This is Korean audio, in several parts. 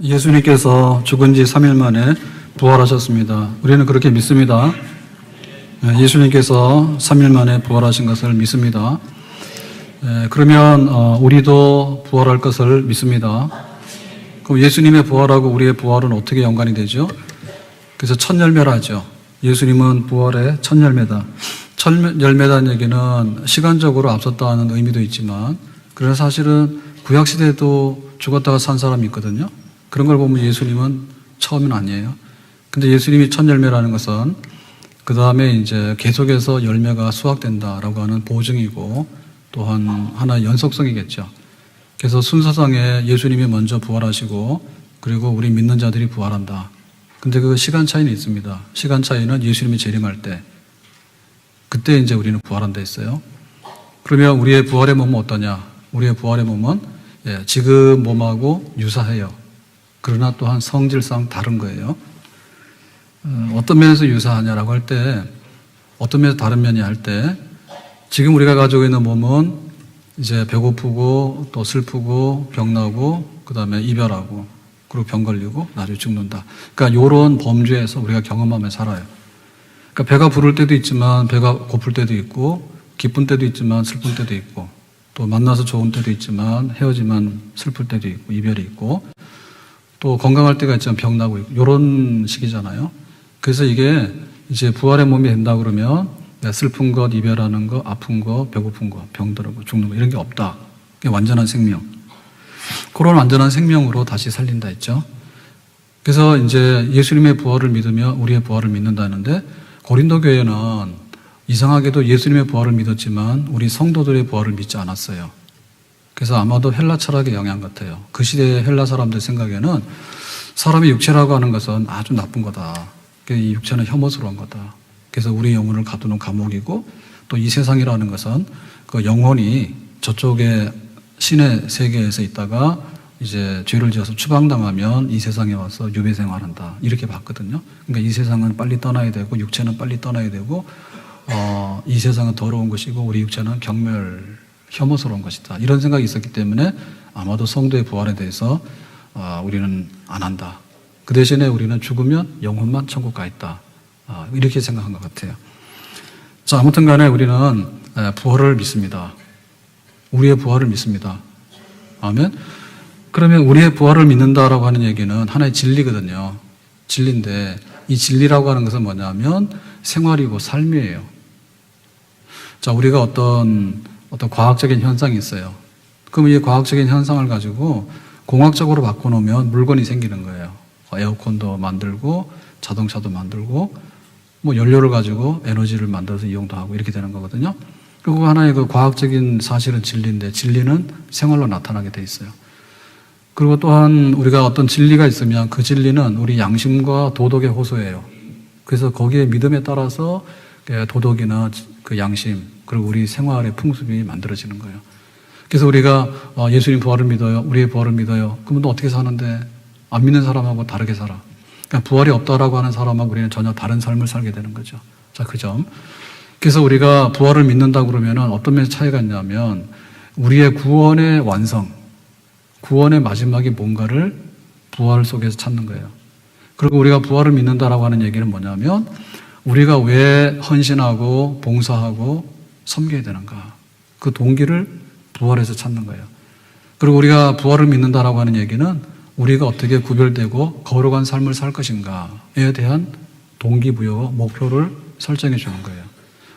예수님께서 죽은 지 3일 만에 부활하셨습니다. 우리는 그렇게 믿습니다. 예수님께서 3일 만에 부활하신 것을 믿습니다. 그러면 우리도 부활할 것을 믿습니다. 그럼 예수님의 부활하고 우리의 부활은 어떻게 연관이 되죠? 그래서 첫 열매라 하죠. 예수님은 부활의 첫 열매다. 첫 열매다는 얘기는 시간적으로 앞섰다는 의미도 있지만, 그래서 사실은 구약시대에도 죽었다가 산 사람이 있거든요. 그런 걸 보면 예수님은 처음은 아니에요. 근데 예수님이 첫 열매라는 것은 그 다음에 이제 계속해서 열매가 수확된다라고 하는 보증이고, 또한 하나의 연속성이겠죠. 그래서 순서상에 예수님이 먼저 부활하시고, 그리고 우리 믿는 자들이 부활한다. 근데 그 시간 차이는 있습니다. 시간 차이는 예수님이 재림할 때, 그때 이제 우리는 부활한다 했어요. 그러면 우리의 부활의 몸은 어떠냐? 우리의 부활의 몸은 지금 몸하고 유사해요. 그러나 또한 성질상 다른 거예요. 어떤 면에서 유사하냐라고 할 때, 어떤 면에서 다른 면이 할 때, 지금 우리가 가지고 있는 몸은 이제 배고프고 또 슬프고 병나고 그 다음에 이별하고 그리고 병 걸리고 나중에 죽는다. 그러니까 이런 범주에서 우리가 경험하며 살아요. 그러니까 배가 부를 때도 있지만 배가 고플 때도 있고, 기쁜 때도 있지만 슬픈 때도 있고, 또 만나서 좋은 때도 있지만 헤어지면 슬플 때도 있고, 이별이 있고, 또 건강할 때가 있지만 병나고 있고, 이런 식이잖아요. 그래서 이게 이제 부활의 몸이 된다 그러면 슬픈 것, 이별하는 것, 아픈 것, 배고픈 것, 병들고 죽는 것, 이런 게 없다. 이게 완전한 생명. 그런 완전한 생명으로 다시 살린다 했죠. 그래서 이제 예수님의 부활을 믿으며 우리의 부활을 믿는다는데, 고린도 교회는 이상하게도 예수님의 부활을 믿었지만 우리 성도들의 부활을 믿지 않았어요. 그래서 아마도 헬라 철학의 영향 같아요. 그 시대의 헬라 사람들 생각에는 사람의 육체라고 하는 것은 아주 나쁜 거다. 이 육체는 혐오스러운 거다. 그래서 우리 영혼을 가두는 감옥이고, 또 이 세상이라는 것은 그 영혼이 저쪽에 신의 세계에서 있다가 이제 죄를 지어서 추방당하면 이 세상에 와서 유배 생활한다. 이렇게 봤거든요. 그러니까 이 세상은 빨리 떠나야 되고, 육체는 빨리 떠나야 되고, 이 세상은 더러운 것이고, 우리 육체는 혐오스러운 것이다. 이런 생각이 있었기 때문에 아마도 성도의 부활에 대해서 우리는 안 한다. 그 대신에 우리는 죽으면 영혼만 천국 가 있다. 이렇게 생각한 것 같아요. 자, 아무튼 간에 우리는 부활을 믿습니다. 우리의 부활을 믿습니다. 아멘. 그러면 우리의 부활을 믿는다라고 하는 얘기는 하나의 진리거든요. 진리인데, 이 진리라고 하는 것은 뭐냐면 생활이고 삶이에요. 자, 우리가 어떤 과학적인 현상이 있어요. 그럼 이 과학적인 현상을 가지고 공학적으로 바꿔놓으면 물건이 생기는 거예요. 에어컨도 만들고 자동차도 만들고, 뭐 연료를 가지고 에너지를 만들어서 이용도 하고 이렇게 되는 거거든요. 그리고 하나의 그 과학적인 사실은 진리인데, 진리는 생활로 나타나게 돼 있어요. 그리고 또한 우리가 어떤 진리가 있으면 그 진리는 우리 양심과 도덕의 호소예요. 그래서 거기에 믿음에 따라서 도덕이나 그 양심, 그리고 우리 생활의 풍습이 만들어지는 거예요. 그래서 우리가 예수님 부활을 믿어요. 우리의 부활을 믿어요. 그러면 또 어떻게 사는데? 안 믿는 사람하고 다르게 살아. 그러니까 부활이 없다라고 하는 사람하고 우리는 전혀 다른 삶을 살게 되는 거죠. 자, 그 점. 그래서 우리가 부활을 믿는다 그러면은 어떤 면에서 차이가 있냐면, 우리의 구원의 완성, 구원의 마지막이 뭔가를 부활 속에서 찾는 거예요. 그리고 우리가 부활을 믿는다라고 하는 얘기는 뭐냐면, 우리가 왜 헌신하고 봉사하고 섬겨야 되는가, 그 동기를 부활에서 찾는 거예요. 그리고 우리가 부활을 믿는다라고 하는 얘기는 우리가 어떻게 구별되고 거룩한 삶을 살 것인가에 대한 동기부여, 목표를 설정해 주는 거예요.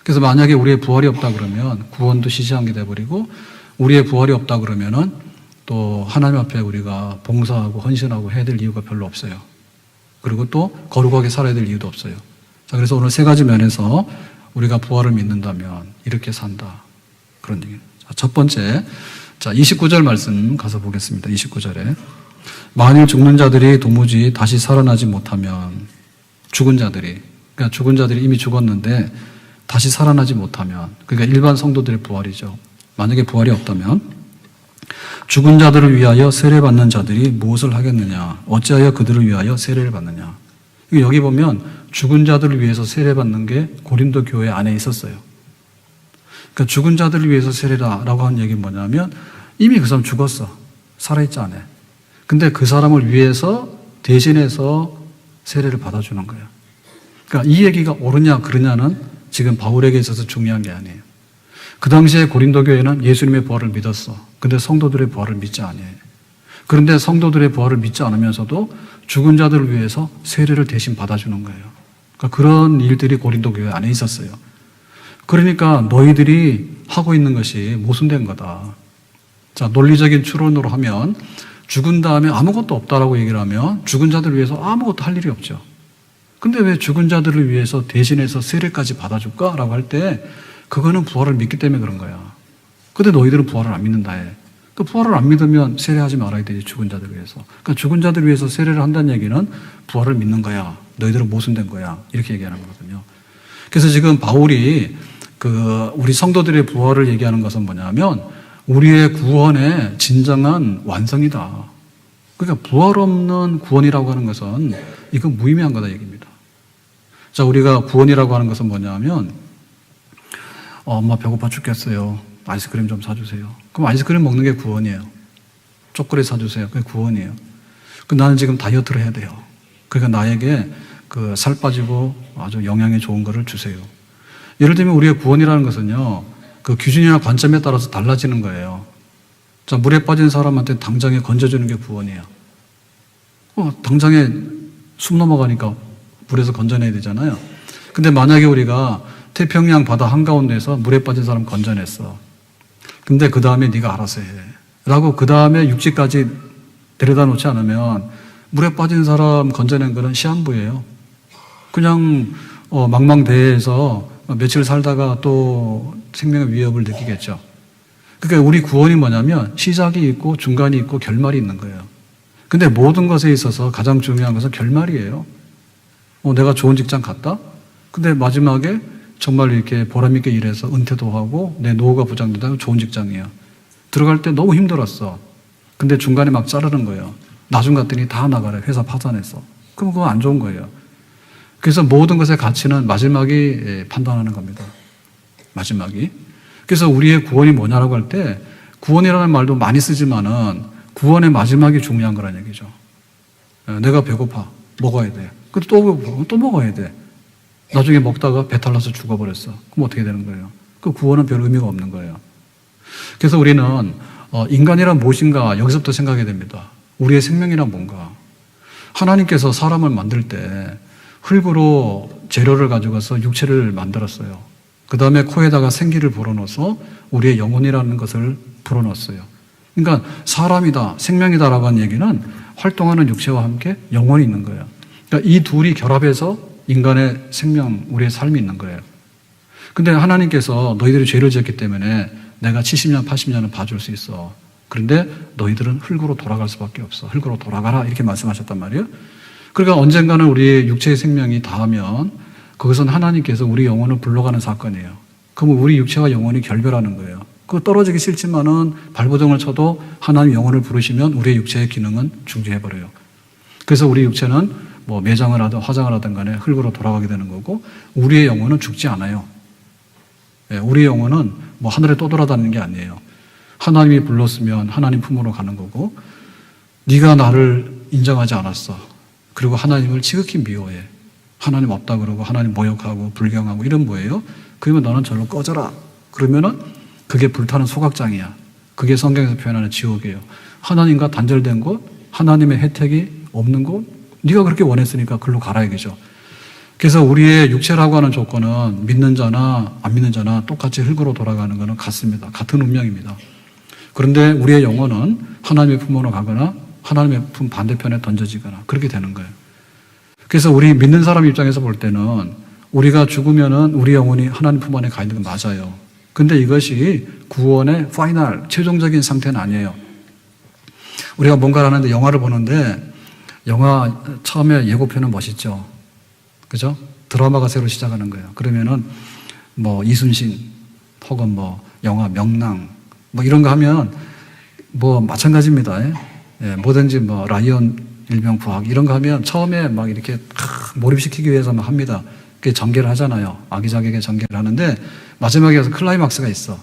그래서 만약에 우리의 부활이 없다 그러면 구원도 시시하게 돼버리고, 우리의 부활이 없다 그러면은 또 하나님 앞에 우리가 봉사하고 헌신하고 해야 될 이유가 별로 없어요. 그리고 또 거룩하게 살아야 될 이유도 없어요. 자, 그래서 오늘 세 가지 면에서 우리가 부활을 믿는다면 이렇게 산다. 그런 얘기예요. 자, 첫 번째, 자, 29절 말씀 가서 보겠습니다. 29절에. 만일 죽는 자들이 도무지 다시 살아나지 못하면, 죽은 자들이, 그러니까 죽은 자들이 이미 죽었는데 다시 살아나지 못하면, 그러니까 일반 성도들의 부활이죠. 만약에 부활이 없다면, 죽은 자들을 위하여 세례받는 자들이 무엇을 하겠느냐? 어찌하여 그들을 위하여 세례를 받느냐? 여기 보면 죽은 자들을 위해서 세례받는 게 고린도 교회 안에 있었어요. 그러니까 죽은 자들을 위해서 세례라라고 하는 얘기는 뭐냐면, 이미 그 사람 죽었어. 살아있지 않아. 근데 그 사람을 위해서 대신해서 세례를 받아주는 거예요. 그러니까 이 얘기가 옳으냐 그르냐는 지금 바울에게 있어서 중요한 게 아니에요. 그 당시에 고린도 교회는 예수님의 부활을 믿었어. 근데 성도들의 부활을 믿지 않아요. 그런데 성도들의 부활을 믿지 않으면서도 죽은 자들을 위해서 세례를 대신 받아주는 거예요. 그러니까 그런 일들이 고린도 교회 안에 있었어요. 그러니까 너희들이 하고 있는 것이 모순된 거다. 자, 논리적인 추론으로 하면 죽은 다음에 아무것도 없다라고 얘기를 하면 죽은 자들을 위해서 아무것도 할 일이 없죠. 근데 왜 죽은 자들을 위해서 대신해서 세례까지 받아줄까? 라고 할 때 그거는 부활을 믿기 때문에 그런 거야. 근데 너희들은 부활을 안 믿는다 해. 그 부활을 안 믿으면 세례하지 말아야 되지, 죽은 자들을 위해서. 그러니까 죽은 자들을 위해서 세례를 한다는 얘기는 부활을 믿는 거야. 너희들은 모순된 거야. 이렇게 얘기하는 거거든요. 그래서 지금 바울이 우리 성도들의 부활을 얘기하는 것은 뭐냐면 우리의 구원의 진정한 완성이다. 그러니까 부활 없는 구원이라고 하는 것은 이건 무의미한 거다 얘기입니다. 자, 우리가 구원이라고 하는 것은 뭐냐면 엄마 배고파 죽겠어요. 아이스크림 좀 사주세요. 그럼 아이스크림 먹는 게 구원이에요. 초콜릿 사주세요. 그게 구원이에요. 나는 지금 다이어트를 해야 돼요. 그러니까 나에게 살 빠지고 아주 영양이 좋은 거를 주세요. 예를 들면 우리의 구원이라는 것은요, 그 기준이나 관점에 따라서 달라지는 거예요. 자, 물에 빠진 사람한테 당장에 건져주는 게 구원이에요. 당장에 숨 넘어가니까 물에서 건져내야 되잖아요. 근데 만약에 우리가 태평양 바다 한가운데서 물에 빠진 사람 건져냈어. 근데 그 다음에 네가 알아서 해. 라고 그 다음에 육지까지 데려다 놓지 않으면 물에 빠진 사람 건져낸 거는 시한부예요. 그냥 망망대해에서 며칠 살다가 또 생명의 위협을 느끼겠죠. 그러니까 우리 구원이 뭐냐면 시작이 있고 중간이 있고 결말이 있는 거예요. 근데 모든 것에 있어서 가장 중요한 것은 결말이에요. 내가 좋은 직장 갔다? 근데 마지막에 정말 이렇게 보람있게 일해서 은퇴도 하고 내 노후가 보장된다면 좋은 직장이에요. 들어갈 때 너무 힘들었어. 근데 중간에 막 자르는 거예요. 나중 갔더니 다 나가래. 회사 파산했어. 그럼 그거 안 좋은 거예요. 그래서 모든 것의 가치는 마지막이 판단하는 겁니다. 마지막이. 그래서 우리의 구원이 뭐냐라고 할 때 구원이라는 말도 많이 쓰지만은 구원의 마지막이 중요한 거란 얘기죠. 내가 배고파. 먹어야 돼. 근데 또 먹어야 돼. 나중에 먹다가 배탈 나서 죽어버렸어. 그럼 어떻게 되는 거예요? 그 구원은 별 의미가 없는 거예요. 그래서 우리는 인간이란 무엇인가 여기서부터 생각해야 됩니다. 우리의 생명이란 뭔가. 하나님께서 사람을 만들 때 흙으로 재료를 가져가서 육체를 만들었어요. 그 다음에 코에다가 생기를 불어넣어서 우리의 영혼이라는 것을 불어넣었어요. 그러니까 사람이다, 생명이다라고 하는 얘기는 활동하는 육체와 함께 영혼이 있는 거예요. 그러니까 이 둘이 결합해서 인간의 생명, 우리의 삶이 있는 거예요. 근데 하나님께서 너희들이 죄를 지었기 때문에 내가 70년, 80년은 봐줄 수 있어. 그런데 너희들은 흙으로 돌아갈 수밖에 없어. 흙으로 돌아가라. 이렇게 말씀하셨단 말이에요. 그러니까 언젠가는 우리의 육체의 생명이 닿으면 그것은 하나님께서 우리 영혼을 불러가는 사건이에요. 그러면 우리 육체와 영혼이 결별하는 거예요. 그거 떨어지기 싫지만은 발버둥을 쳐도 하나님 영혼을 부르시면 우리의 육체의 기능은 중지해버려요. 그래서 우리 육체는 매장을 하든 화장을 하든 간에 흙으로 돌아가게 되는 거고 우리의 영혼은 죽지 않아요. 우리의 영혼은 하늘에 떠돌아다니는 게 아니에요. 하나님이 불렀으면 하나님 품으로 가는 거고 네가 나를 인정하지 않았어. 그리고 하나님을 지극히 미워해. 하나님 없다 그러고 하나님 모욕하고 불경하고 이런 뭐예요? 그러면 너는 절로 꺼져라. 그러면은 그게 불타는 소각장이야. 그게 성경에서 표현하는 지옥이에요. 하나님과 단절된 곳, 하나님의 혜택이 없는 곳, 네가 그렇게 원했으니까 글로 가라 이거죠. 그래서 우리의 육체라고 하는 조건은 믿는 자나 안 믿는 자나 똑같이 흙으로 돌아가는 것은 같습니다. 같은 운명입니다. 그런데 우리의 영혼은 하나님의 품으로 가거나 하나님의 품 반대편에 던져지거나 그렇게 되는 거예요. 그래서 우리 믿는 사람 입장에서 볼 때는 우리가 죽으면은 우리 영혼이 하나님 품 안에 가 있는 건 맞아요. 근데 이것이 구원의 파이널, 최종적인 상태는 아니에요. 우리가 뭔가를 하는데 영화를 보는데 영화 처음에 예고편은 멋있죠. 그죠? 드라마가 새로 시작하는 거예요. 그러면은 이순신 혹은 영화 명랑 이런 거 하면 마찬가지입니다. 예, 뭐든지 라이언 일병 부학 이런 거 하면 처음에 막 이렇게 몰입시키기 위해서 막 합니다. 그게 전개를 하잖아요. 아기자기하게 전개를 하는데 마지막에 가서 클라이막스가 있어.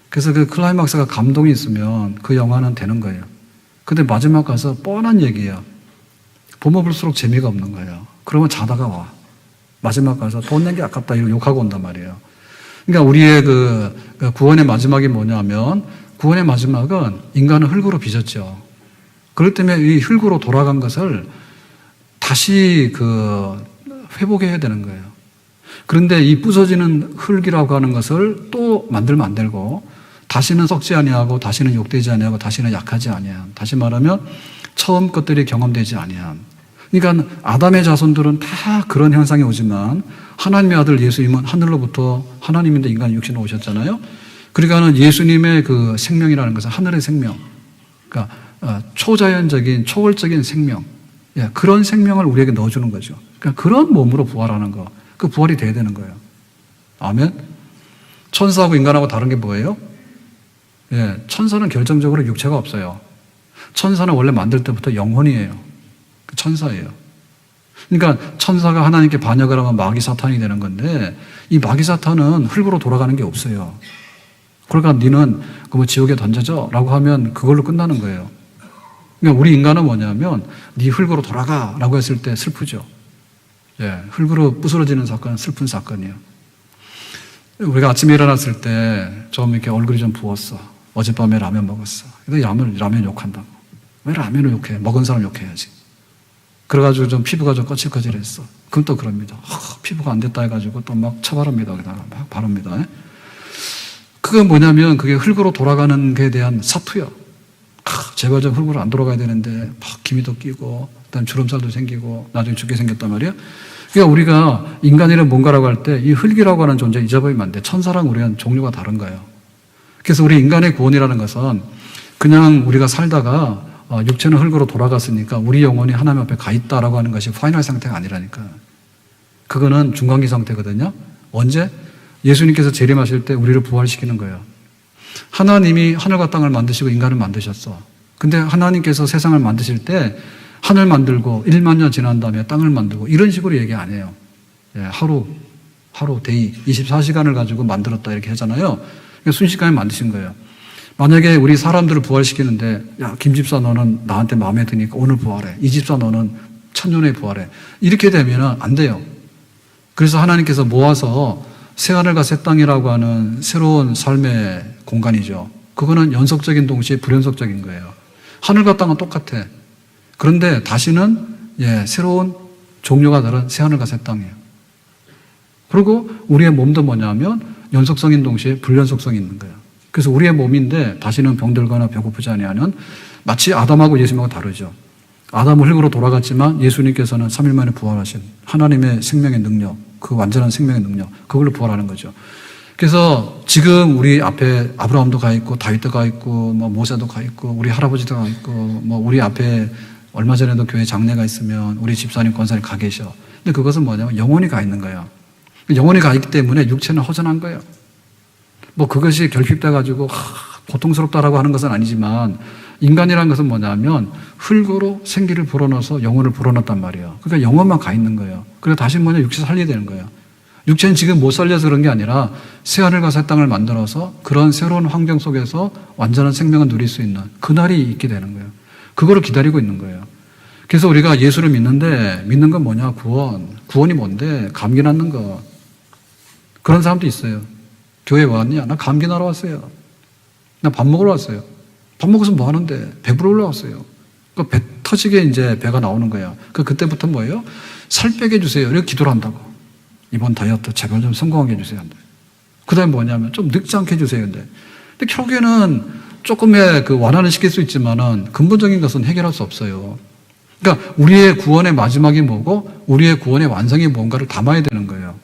그래서 그 클라이막스가 감동이 있으면 그 영화는 되는 거예요. 근데 마지막 가서 뻔한 얘기예요. 보면 볼수록 재미가 없는 거예요. 그러면 자다가 와. 마지막 가서 돈 낸 게 아깝다 이러고 욕하고 온단 말이에요. 그러니까 우리의 그 구원의 마지막이 뭐냐면, 구원의 마지막은 인간은 흙으로 빚었죠. 그렇기 때문에 이 흙으로 돌아간 것을 다시 회복해야 되는 거예요. 그런데 이 부서지는 흙이라고 하는 것을 또 만들면 안 되고, 다시는 썩지 아니하고, 다시는 욕되지 아니하고, 다시는 약하지 아니한, 다시 말하면 처음 것들이 경험되지 아니한. 그러니까 아담의 자손들은 다 그런 현상이 오지만, 하나님의 아들 예수님은 하늘로부터, 하나님인데 인간이 육신으로 오셨잖아요. 그러니까는 예수님의 그 생명이라는 것은 하늘의 생명, 그러니까 초자연적인 초월적인 생명, 그런 생명을 우리에게 넣어주는 거죠. 그러니까 그런 몸으로 부활하는 거, 그 부활이 돼야 되는 거예요. 아멘. 천사하고 인간하고 다른 게 뭐예요? 천사는 결정적으로 육체가 없어요. 천사는 원래 만들 때부터 영혼이에요. 천사예요. 그러니까 천사가 하나님께 반역을 하면 마귀 사탄이 되는 건데, 이 마귀 사탄은 흙으로 돌아가는 게 없어요. 그러니까 니는 뭐 지옥에 던져져 라고 하면 그걸로 끝나는 거예요. 그러니까 우리 인간은 뭐냐면, 네 흙으로 돌아가 라고 했을 때 슬프죠. 흙으로 부스러지는 사건은 슬픈 사건이에요. 우리가 아침에 일어났을 때 좀 이렇게 얼굴이 좀 부었어. 어젯밤에 라면 먹었어. 근데 라면 욕한다고. 왜 라면을 욕해? 먹은 사람 욕해야지. 그래가지고 좀 피부가 좀 거칠거칠했어. 그럼 또 그럽니다. 피부가 안 됐다 해가지고 또 막 쳐바릅니다. 거기다가 막 바릅니다. 그건 뭐냐면, 그게 흙으로 돌아가는 것에 대한 사투야. 제발 좀 흙으로 안 돌아가야 되는데 막 기미도 끼고, 그다음 주름살도 생기고, 나중에 죽게 생겼단 말이야. 그러니까 우리가 인간이란 뭔가라고 할 때 이 흙이라고 하는 존재 잊어버리면 안 돼. 천사랑 우리는 종류가 다른 거예요. 그래서 우리 인간의 구원이라는 것은 그냥 우리가 살다가 육체는 흙으로 돌아갔으니까 우리 영혼이 하나님 앞에 가 있다라고 하는 것이 파이널 상태가 아니라니까. 그거는 중간기 상태거든요. 언제? 예수님께서 재림하실 때 우리를 부활시키는 거예요. 하나님이 하늘과 땅을 만드시고 인간을 만드셨어. 근데 하나님께서 세상을 만드실 때 하늘 만들고 1만 년 지난 다음에 땅을 만들고 이런 식으로 얘기 안 해요. 하루 데이 24시간을 가지고 만들었다 이렇게 하잖아요. 그러니까 순식간에 만드신 거예요. 만약에 우리 사람들을 부활시키는데, 야, 김 집사 너는 나한테 마음에 드니까 오늘 부활해. 이 집사 너는 천년에 부활해. 이렇게 되면 안 돼요. 그래서 하나님께서 모아서 새하늘과 새 땅이라고 하는 새로운 삶의 공간이죠. 그거는 연속적인 동시에 불연속적인 거예요. 하늘과 땅은 똑같아. 그런데 다시는 새로운 종류가 다른 새하늘과 새 땅이에요. 그리고 우리의 몸도 뭐냐면 연속성인 동시에 불연속성이 있는 거예요. 그래서 우리의 몸인데 다시는 병들거나 배고프지 아니하는, 마치 아담하고 예수님하고 다르죠. 아담은 흙으로 돌아갔지만 예수님께서는 3일 만에 부활하신 하나님의 생명의 능력, 그 완전한 생명의 능력, 그걸로 부활하는 거죠. 그래서 지금 우리 앞에 아브라함도 가 있고 다윗도 가 있고 뭐 모세도 가 있고 우리 할아버지도 가 있고 뭐 우리 앞에 얼마 전에도 교회 장례가 있으면 우리 집사님 권사님 가 계셔. 근데 그것은 뭐냐면 영혼이 가 있는 거예요. 영혼이 가 있기 때문에 육체는 허전한 거예요. 뭐 그것이 결핍돼가지고 고통스럽다라고 하는 것은 아니지만, 인간이라는 것은 뭐냐면 흙으로 생기를 불어넣어서 영혼을 불어넣었단 말이에요. 그러니까 영혼만 가 있는 거예요. 그래서 다시 육체 살려야 되는 거예요. 육체는 지금 못 살려서 그런 게 아니라 새하늘과 새 땅을 만들어서 그런 새로운 환경 속에서 완전한 생명을 누릴 수 있는 그날이 있게 되는 거예요. 그거를 기다리고 있는 거예요. 그래서 우리가 예수를 믿는데, 믿는 건 뭐냐? 구원이 뭔데? 감기 낫는 거. 그런 사람도 있어요. 교회 왔냐? 나 감기 나러 왔어요. 나 밥 먹으러 왔어요. 밥 먹어서 뭐 하는데? 배부러 올라왔어요. 그 배 터지게 이제 배가 나오는 거야. 그때부터 뭐예요? 살 빼게 해주세요. 이렇게 기도를 한다고. 이번 다이어트 제발 좀 성공하게 해주세요. 그 다음에 뭐냐면 좀 늙지 않게 해주세요. 근데 결국에는 조금의 완화는 시킬 수 있지만은 근본적인 것은 해결할 수 없어요. 그러니까 우리의 구원의 마지막이 뭐고 우리의 구원의 완성이 뭔가를 담아야 되는 거예요.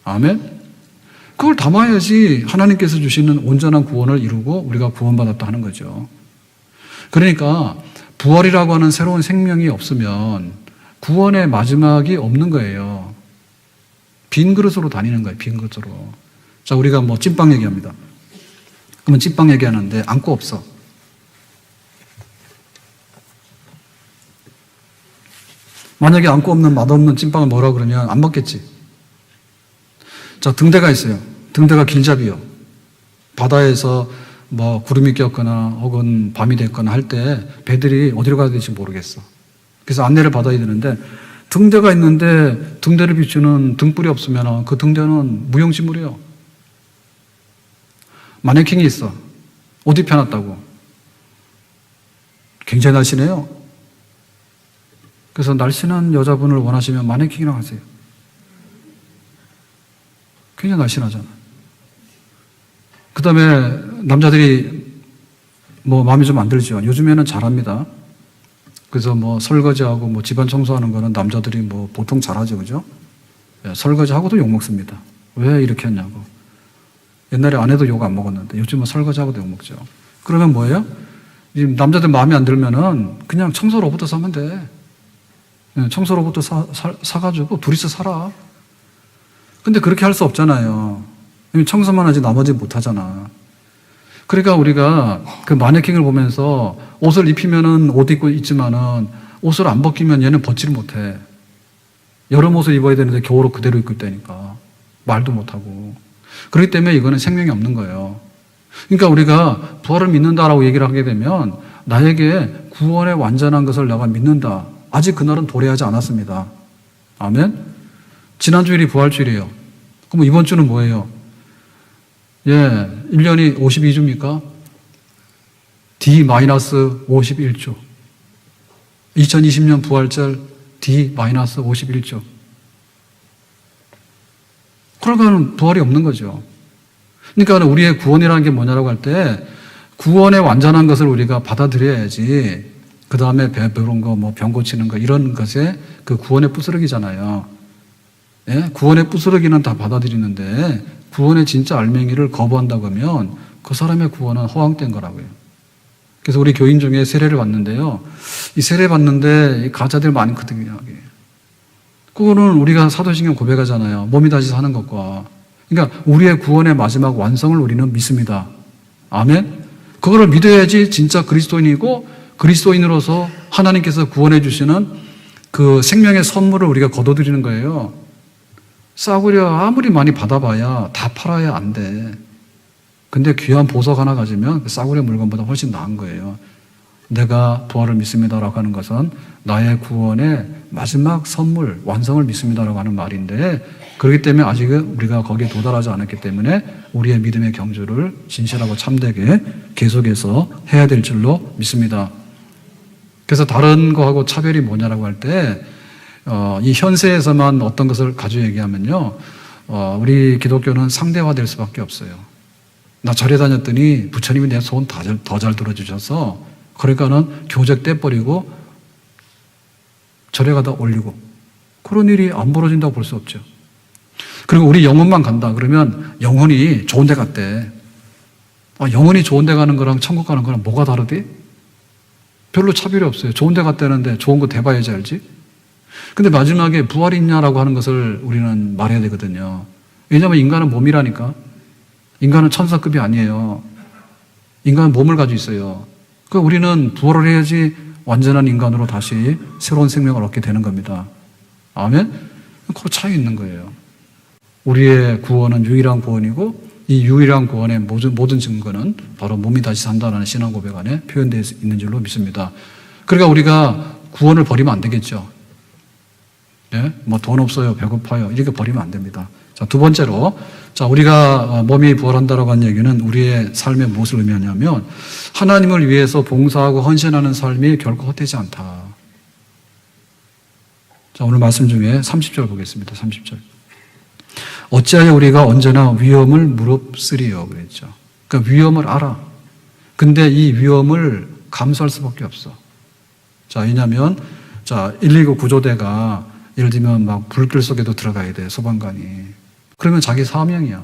아멘? 그걸 담아야지 하나님께서 주시는 온전한 구원을 이루고 우리가 구원받았다 하는 거죠. 그러니까 부활이라고 하는 새로운 생명이 없으면 구원의 마지막이 없는 거예요. 빈 그릇으로 다니는 거예요. 빈 그릇으로. 자, 우리가 뭐 찐빵 얘기합니다. 그러면 찐빵 얘기하는데 안고 없어. 만약에 안고 없는 맛없는 찐빵을 먹으라 그러면 안 먹겠지. 자, 등대가 있어요. 등대가 길잡이요. 바다에서 뭐 구름이 꼈거나 혹은 밤이 됐거나 할 때 배들이 어디로 가야 될지 모르겠어. 그래서 안내를 받아야 되는데 등대가 있는데 등대를 비추는 등불이 없으면 그 등대는 무용지물이에요. 마네킹이 있어. 옷 입혀놨다고. 굉장히 날씬해요. 그래서 날씬한 여자분을 원하시면 마네킹이라고 하세요. 굉장히 날씬하잖아. 그 다음에 남자들이 뭐 마음에 좀 안 들죠. 요즘에는 잘합니다. 그래서 뭐 설거지하고 뭐 집안 청소하는 거는 남자들이 뭐 보통 잘하죠. 그죠? 예, 설거지하고도 욕 먹습니다. 왜 이렇게 했냐고. 옛날에 아내도 욕 안 먹었는데 요즘은 설거지하고도 욕 먹죠. 그러면 뭐예요? 남자들 마음에 안 들면은 그냥 청소 로봇 사면 돼. 예, 청소 로봇 사가지고 둘이서 살아. 근데 그렇게 할 수 없잖아요. 청소만 하지 나머지 못 하잖아. 그러니까 우리가 그 마네킹을 보면서 옷을 입히면은 옷 입고 있지만은 옷을 안 벗기면 얘는 벗지를 못해. 여름 옷을 입어야 되는데 겨울옷 그대로 입고 있다니까. 말도 못하고. 그렇기 때문에 이거는 생명이 없는 거예요. 그러니까 우리가 부활을 믿는다라고 얘기를 하게 되면 나에게 구원의 완전한 것을 내가 믿는다. 아직 그날은 도래하지 않았습니다. 아멘? 지난주일이 부활주일이에요. 그럼 이번 주는 뭐예요? 예, 1년이 52주입니까? D-51주. 2020년 부활절 D-51주. 그러니까 부활이 없는 거죠. 그러니까 우리의 구원이라는 게 뭐냐라고 할 때 구원의 완전한 것을 우리가 받아들여야지 그 다음에 배부른 거, 뭐 병 고치는 거 이런 것에 그 구원의 부스러기잖아요. 예? 구원의 부스러기는 다 받아들이는데 구원의 진짜 알맹이를 거부한다고 하면 그 사람의 구원은 허황된 거라고요. 그래서 우리 교인 중에 세례를 받는데요. 이 세례 받는데 가짜들 많거든요. 그거는 우리가 사도신경 고백하잖아요. 몸이 다시 사는 것과. 그러니까 우리의 구원의 마지막 완성을 우리는 믿습니다. 아멘? 그거를 믿어야지 진짜 그리스도인이고 그리스도인으로서 하나님께서 구원해 주시는 그 생명의 선물을 우리가 거둬들이는 거예요. 싸구려 아무리 많이 받아봐야 다 팔아야 안 돼. 근데 귀한 보석 하나 가지면 그 싸구려 물건보다 훨씬 나은 거예요. 내가 부활을 믿습니다라고 하는 것은 나의 구원의 마지막 선물, 완성을 믿습니다라고 하는 말인데 그렇기 때문에 아직은 우리가 거기에 도달하지 않았기 때문에 우리의 믿음의 경주를 진실하고 참되게 계속해서 해야 될 줄로 믿습니다. 그래서 다른 거하고 차별이 뭐냐라고 할 때 이 현세에서만 어떤 것을 가지고 얘기하면요. 우리 기독교는 상대화될 수밖에 없어요. 나 절에 다녔더니 부처님이 내 소원 더 잘 들어주셔서 그러니까는 교적 떼버리고 절에 가다 올리고 그런 일이 안 벌어진다고 볼 수 없죠. 그리고 우리 영혼만 간다 그러면 영혼이 좋은 데 갔대. 영혼이 좋은 데 가는 거랑 천국 가는 거랑 뭐가 다르대? 별로 차별이 없어요. 좋은 데 갔다는데 좋은 거 대봐야지 알지? 근데 마지막에 부활이 있냐라고 하는 것을 우리는 말해야 되거든요. 왜냐하면 인간은 몸이라니까. 인간은 천사급이 아니에요. 인간은 몸을 가지고 있어요. 그러니까 우리는 부활을 해야지 완전한 인간으로 다시 새로운 생명을 얻게 되는 겁니다. 아멘? 그 차이 있는 거예요. 우리의 구원은 유일한 구원이고 이 유일한 구원의 모든 증거는 바로 몸이 다시 산다는 신앙 고백 안에 표현되어 있는 줄로 믿습니다. 그러니까 우리가 구원을 버리면 안 되겠죠. 예? 뭐 돈 없어요, 배고파요 이렇게 버리면 안 됩니다. 자, 두 번째로 우리가 몸이 부활한다라고 하는 얘기는 우리의 삶에 무엇을 의미하냐면 하나님을 위해서 봉사하고 헌신하는 삶이 결코 헛되지 않다. 자, 오늘 말씀 중에 30절 보겠습니다. 30절. 어찌하여 우리가 언제나 위험을 무릅쓰리요 그랬죠. 그러니까 위험을 알아. 근데 이 위험을 감수할 수밖에 없어. 자, 왜냐하면 119 구조대가 예를 들면 막 불길 속에도 들어가야 돼, 소방관이. 그러면 자기 사명이야.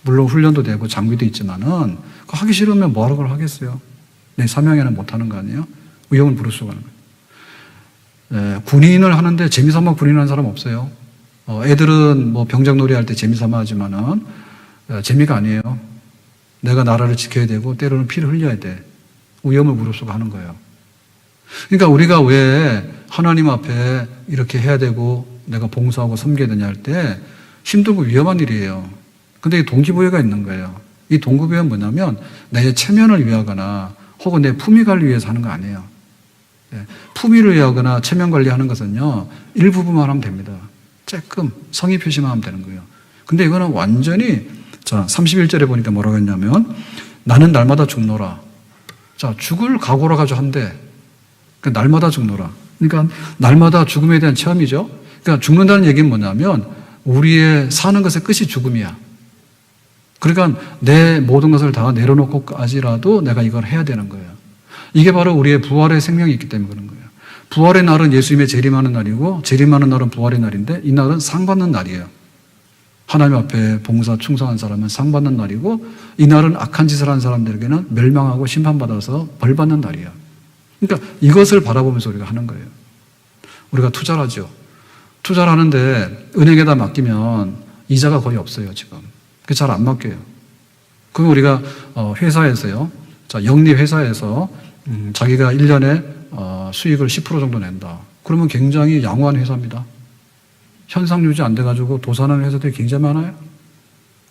물론 훈련도 되고 장비도 있지만은 하기 싫으면 뭐하러 그걸 하겠어요? 내 사명에는 못하는 거 아니에요? 위험을 무릅쓰고 하는 거예요. 군인을 하는데 재미삼아 군인하는 사람 없어요. 애들은 뭐 병장놀이 할 때 재미삼아 하지만은 재미가 아니에요. 내가 나라를 지켜야 되고 때로는 피를 흘려야 돼. 위험을 무릅쓰고 하는 거예요. 그러니까 우리가 왜 하나님 앞에 이렇게 해야 되고 내가 봉사하고 섬겨야 되냐 할 때 힘들고 위험한 일이에요. 근데 동기부여가 있는 거예요. 이 동급이는 뭐냐면 내 체면을 위하거나 혹은 내 품위 관리 위해서 하는 거 아니에요. 품위를 위하거나 체면 관리하는 것은요, 일부분만 하면 됩니다. 조금 성의 표시만 하면 되는 거예요. 근데 이거는 완전히, 자, 31절에 보니까 뭐라고 했냐면, 나는 날마다 죽노라. 자, 죽을 각오로 가지고 한대. 그러니까 날마다 죽노라. 그러니까 날마다 죽음에 대한 체험이죠. 그러니까 죽는다는 얘기는 뭐냐면, 우리의 사는 것의 끝이 죽음이야. 그러니까 내 모든 것을 다 내려놓고까지라도 내가 이걸 해야 되는 거예요. 이게 바로 우리의 부활의 생명이 있기 때문에 그런 거예요. 부활의 날은 예수님의 재림하는 날이고 재림하는 날은 부활의 날인데 이 날은 상 받는 날이에요. 하나님 앞에 봉사 충성한 사람은 상 받는 날이고 이 날은 악한 짓을 한 사람들에게는 멸망하고 심판받아서 벌 받는 날이에요. 그러니까 이것을 바라보면서 우리가 하는 거예요. 우리가 투자를 하죠. 투자를 하는데 은행에다 맡기면 이자가 거의 없어요, 지금. 그게 잘 안 맡겨요. 그럼 우리가 회사에서요. 자, 영리 회사에서 자기가 1년에 수익을 10% 정도 낸다. 그러면 굉장히 양호한 회사입니다. 현상 유지 안 돼가지고 도산하는 회사들이 굉장히 많아요.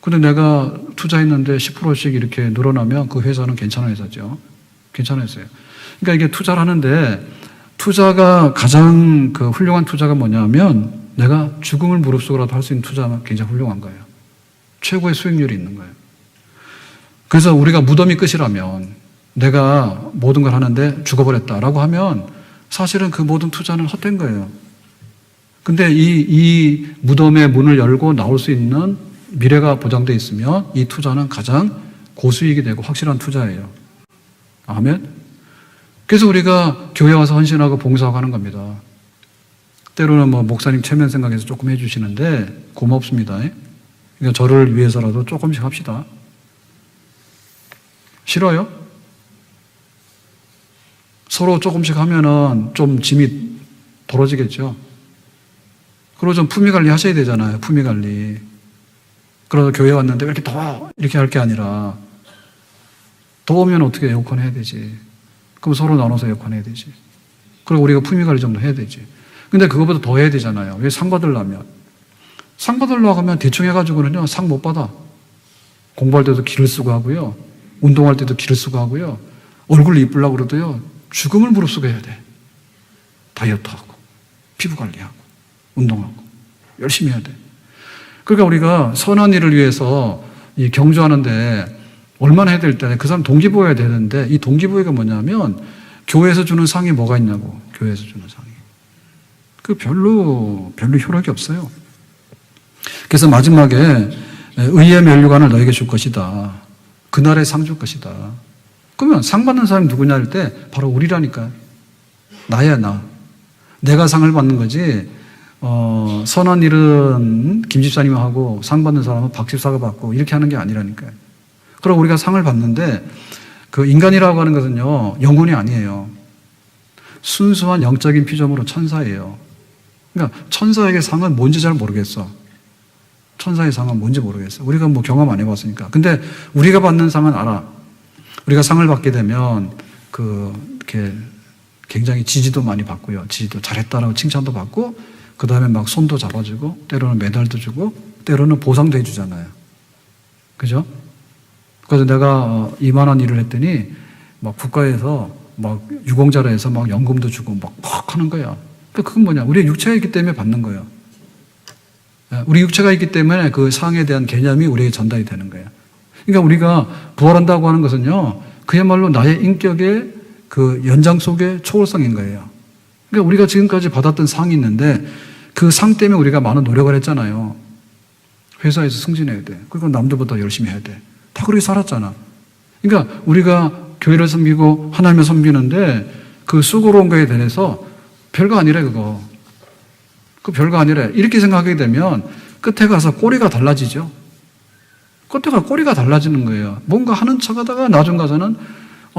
근데 내가 투자했는데 10%씩 이렇게 늘어나면 그 회사는 괜찮은 회사죠. 괜찮은 회사예요. 그러니까 이게 투자를 하는데 투자가 가장 그 훌륭한 투자가 뭐냐면 내가 죽음을 무릅쓰고라도 할 수 있는 투자가 굉장히 훌륭한 거예요. 최고의 수익률이 있는 거예요. 그래서 우리가 무덤이 끝이라면 내가 모든 걸 하는데 죽어버렸다라고 하면 사실은 그 모든 투자는 헛된 거예요. 근데 이 무덤의 문을 열고 나올 수 있는 미래가 보장되어 있으면 이 투자는 가장 고수익이 되고 확실한 투자예요. 아멘. 그래서 우리가 교회 와서 헌신하고 봉사하고 하는 겁니다. 때로는 뭐 목사님 체면 생각해서 조금 해주시는데 고맙습니다. 그러니까 저를 위해서라도 조금씩 합시다. 싫어요? 서로 조금씩 하면은 좀 짐이 덜어지겠죠. 그리고 좀 품위 관리 하셔야 되잖아요. 품위 관리. 그래서 교회 왔는데 왜 이렇게 더워? 이렇게 할 게 아니라 더우면 어떻게 에어컨 해야 되지. 그럼 서로 나눠서 에어컨 해야 되지. 그리고 우리가 품위 관리 정도 해야 되지. 근데 그거보다 더 해야 되잖아요. 왜 상 받으려면. 상 받으려고 하면 대충 해가지고는요, 상 못 받아. 공부할 때도 기를 쓰고 하고요. 운동할 때도 기를 쓰고 하고요. 얼굴 이쁘려고 그러도요, 죽음을 무릅쓰고 해야 돼. 다이어트하고, 피부 관리하고, 운동하고, 열심히 해야 돼. 그러니까 우리가 선한 일을 위해서 이 경주하는데 얼마나 해야 될 때 그 사람 동기부여해야 되는데 이 동기부여가 뭐냐면 교회에서 주는 상이 뭐가 있냐고. 교회에서 주는 상이. 그 별로 효력이 없어요. 그래서 마지막에 의의 면류관을 너에게 줄 것이다. 그날에 상 줄 것이다. 그러면 상 받는 사람이 누구냐 할 때 바로 우리라니까. 나야 나. 내가 상을 받는 거지. 선한 일은 김 집사님이 하고 상 받는 사람은 박 집사가 받고 이렇게 하는 게 아니라니까요. 그리고 우리가 상을 받는데 그 인간이라고 하는 것은요, 영혼이 아니에요. 순수한 영적인 피조물로 천사예요. 그러니까 천사에게 상은 뭔지 잘 모르겠어. 천사의 상은 뭔지 모르겠어. 우리가 뭐 경험 안 해봤으니까. 근데 우리가 받는 상은 알아. 우리가 상을 받게 되면 이렇게 굉장히 지지도 많이 받고요. 지지도 잘했다라고 칭찬도 받고, 그 다음에 막 손도 잡아주고, 때로는 메달도 주고, 때로는 보상도 해주잖아요. 그죠? 그래서 내가 이만한 일을 했더니 막 국가에서 막 유공자로 해서 막 연금도 주고 막 하는 거야. 그건 뭐냐? 우리의 육체가 있기 때문에 받는 거예요. 우리 육체가 있기 때문에 그 상에 대한 개념이 우리에게 전달이 되는 거예요. 그러니까 우리가 부활한다고 하는 것은요, 그야말로 나의 인격의 그 연장 속의 초월성인 거예요. 그러니까 우리가 지금까지 받았던 상이 있는데 그 상 때문에 우리가 많은 노력을 했잖아요. 회사에서 승진해야 돼. 그리고 남들보다 열심히 해야 돼. 다 그렇게 살았잖아. 그러니까 우리가 교회를 섬기고 하나님을 섬기는데 그 수고로운 거에 대해서 별거 아니래, 그거. 그 별거 아니래. 이렇게 생각하게 되면 끝에 가서 꼬리가 달라지죠. 끝에 가서 꼬리가 달라지는 거예요. 뭔가 하는 척 하다가 나중 가서는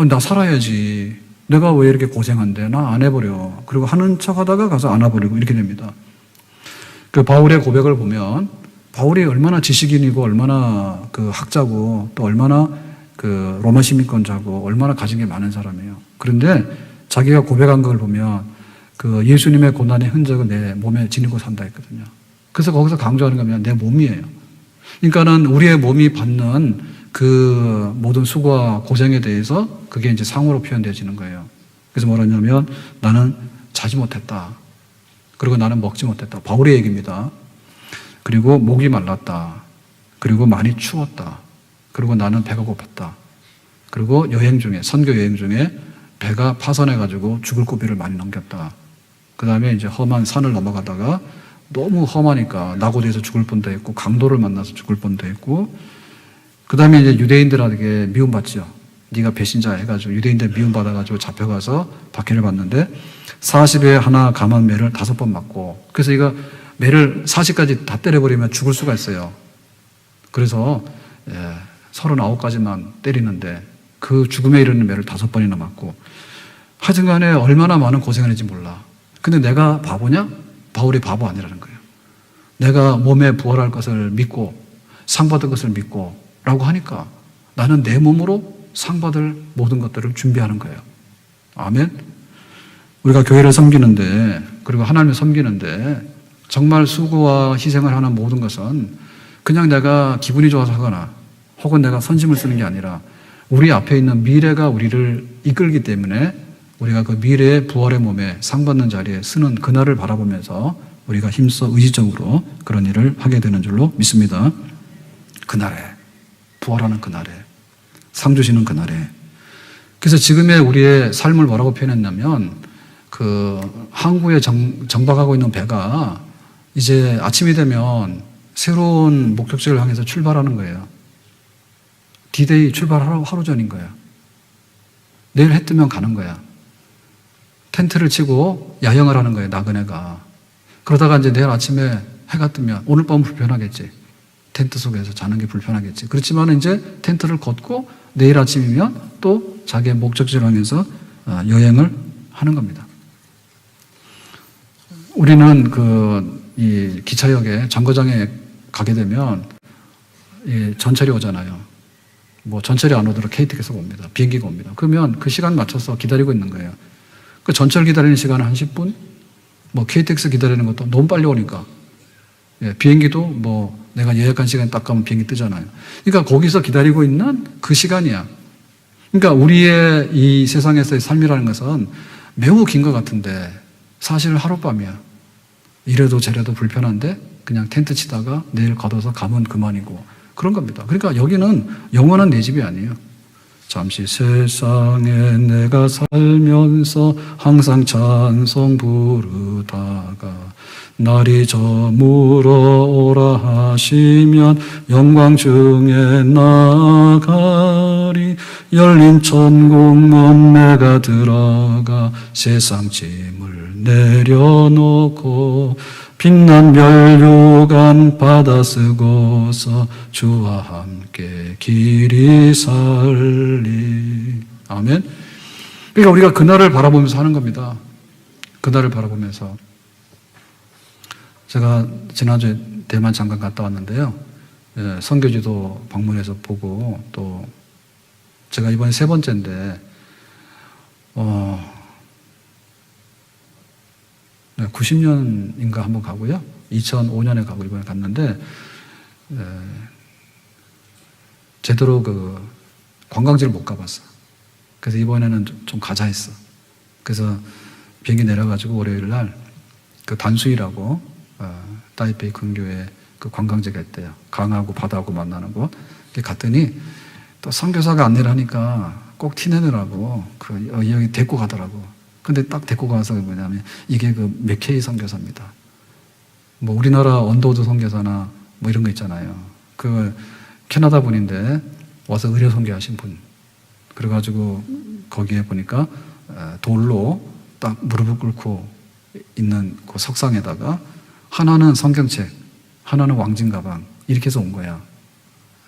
나 살아야지. 내가 왜 이렇게 고생한데? 나 안 해버려. 그리고 하는 척 하다가 가서 안 해버리고 이렇게 됩니다. 그 바울의 고백을 보면 바울이 얼마나 지식인이고 얼마나 그 학자고 또 얼마나 그 로마 시민권자고 얼마나 가진 게 많은 사람이에요. 그런데 자기가 고백한 걸 보면 그 예수님의 고난의 흔적을 내 몸에 지니고 산다 했거든요. 그래서 거기서 강조하는 거면 내 몸이에요. 그러니까는 우리의 몸이 받는 그 모든 수고와 고생에 대해서 그게 이제 상으로 표현되어지는 거예요. 그래서 뭐라냐면 나는 자지 못했다. 그리고 나는 먹지 못했다. 바울의 얘기입니다. 그리고 목이 말랐다. 그리고 많이 추웠다. 그리고 나는 배가 고팠다. 그리고 여행 중에, 선교 여행 중에 배가 파손해가지고 죽을 고비를 많이 넘겼다. 그 다음에 이제 험한 산을 넘어가다가 너무 험하니까 낙오돼서 죽을 뻔도 했고, 강도를 만나서 죽을 뻔도 했고, 그 다음에 이제 유대인들에게 미움받죠. 네가 배신자 해가지고 유대인들 미움받아가지고 잡혀가서 박해를 받는데 40에 하나 감한 매를 5번 맞고, 그래서 이거 매를 40까지 다 때려버리면 죽을 수가 있어요. 그래서 39가지만 때리는데 그 죽음에 이르는 매를 5번이나 맞고, 하여튼간에 얼마나 많은 고생을 했는지 몰라. 근데 내가 바보냐? 바울이 바보 아니라는 거예요. 내가 몸에 부활할 것을 믿고 상 받을 것을 믿고 라고 하니까 나는 내 몸으로 상 받을 모든 것들을 준비하는 거예요. 아멘. 우리가 교회를 섬기는데, 그리고 하나님을 섬기는데 정말 수고와 희생을 하는 모든 것은 그냥 내가 기분이 좋아서 하거나 혹은 내가 선심을 쓰는 게 아니라 우리 앞에 있는 미래가 우리를 이끌기 때문에 우리가 그 미래의 부활의 몸에 상 받는 자리에 쓰는 그날을 바라보면서 우리가 힘써 의지적으로 그런 일을 하게 되는 줄로 믿습니다. 그날에, 부활하는 그날에, 상 주시는 그날에. 그래서 지금의 우리의 삶을 뭐라고 표현했냐면, 그 항구에 정박하고 있는 배가 이제 아침이 되면 새로운 목적지를 향해서 출발하는 거예요. D-Day 출발하러 하루 전인 거야. 내일 해 뜨면 가는 거야. 텐트를 치고 야영을 하는 거예요, 나그네가. 그러다가 이제 내일 아침에 해가 뜨면 오늘 밤은 불편하겠지. 텐트 속에서 자는 게 불편하겠지. 그렇지만 이제 텐트를 걷고 내일 아침이면 또 자기의 목적지를 향해서 여행을 하는 겁니다. 우리는 이 기차역에 정거장에 가게 되면 이 전철이 오잖아요. 뭐 전철이 안 오도록 KTX가 옵니다. 비행기가 옵니다. 그러면 그 시간 맞춰서 기다리고 있는 거예요. 그 전철 기다리는 시간은 한 10분? 뭐 KTX 기다리는 것도 너무 빨리 오니까. 비행기도 뭐 내가 예약한 시간에 딱 가면 비행기 뜨잖아요. 그러니까 거기서 기다리고 있는 그 시간이야. 그러니까 우리의 이 세상에서의 삶이라는 것은 매우 긴 것 같은데 사실 하룻밤이야. 이래도 저래도 불편한데 그냥 텐트 치다가 내일 걷어서 가면 그만이고 그런 겁니다. 그러니까 여기는 영원한 내 집이 아니에요. 잠시 세상에 내가 살면서 항상 찬송 부르다가 날이 저물어 오라 하시면 영광 중에 나가리. 열린 천국 먼 내가 들어가 세상 짐을 내려놓고 빛난 면류관 받아 쓰고서 주와 함께 길이 살리. 아멘. 그러니까 우리가 그날을 바라보면서 하는 겁니다. 그날을 바라보면서. 제가 지난주에 대만 잠깐 갔다 왔는데요. 선교지도 방문해서 보고, 또 제가 이번에 3번째인데 90년인가 한번 가고요. 2005년에 가고 이번에 갔는데 제대로 그 관광지를 못 가봤어. 그래서 이번에는 좀 가자 했어. 그래서 비행기 내려가지고 월요일 날 그 단수이라고 타이페이 근교에 그 관광지가 있대요. 강하고 바다하고 만나는 곳. 갔더니 또 선교사가 안내를 하니까 꼭 티내느라고 여기 데리고 가더라고. 근데 딱 데리고 가서 뭐냐면 이게 그 맥케이 선교사입니다. 뭐 우리나라 언더우드 선교사나 뭐 이런 거 있잖아요. 그 캐나다 분인데 와서 의료 선교하신 분. 그래가지고 거기에 보니까 돌로 딱 무릎을 꿇고 있는 그 석상에다가 하나는 성경책, 하나는 왕진 가방 이렇게 해서 온 거야.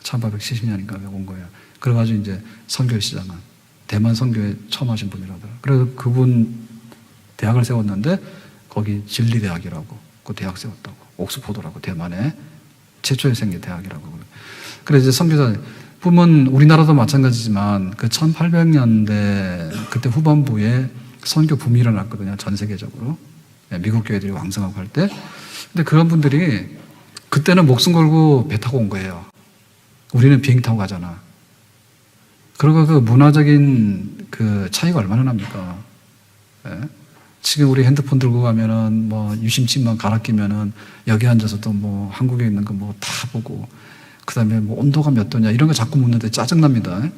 1870년인가 온 거야. 그래가지고 이제 선교를 시작한 대만 선교에 처음 하신 분이라더라고요. 그래서 그분 대학을 세웠는데 거기 진리대학이라고 그 대학 세웠다고. 옥스포드라고 대만의 최초의 생긴 대학이라고. 그래서 이제 선교사 보면 우리나라도 마찬가지지만 그 1800년대 그때 후반부에 선교 붐이 일어났거든요. 전 세계적으로. 미국 교회들이 왕성하고 할 때. 근데 그런 분들이 그때는 목숨 걸고 배 타고 온 거예요. 우리는 비행기 타고 가잖아. 그리고 그 문화적인 그 차이가 얼마나 납니까? 예? 지금 우리 핸드폰 들고 가면은 뭐 유심칩만 갈아 끼면은 여기 앉아서도 뭐 한국에 있는 거 뭐 다 보고, 그 다음에 뭐 온도가 몇 도냐 이런 거 자꾸 묻는데 짜증납니다.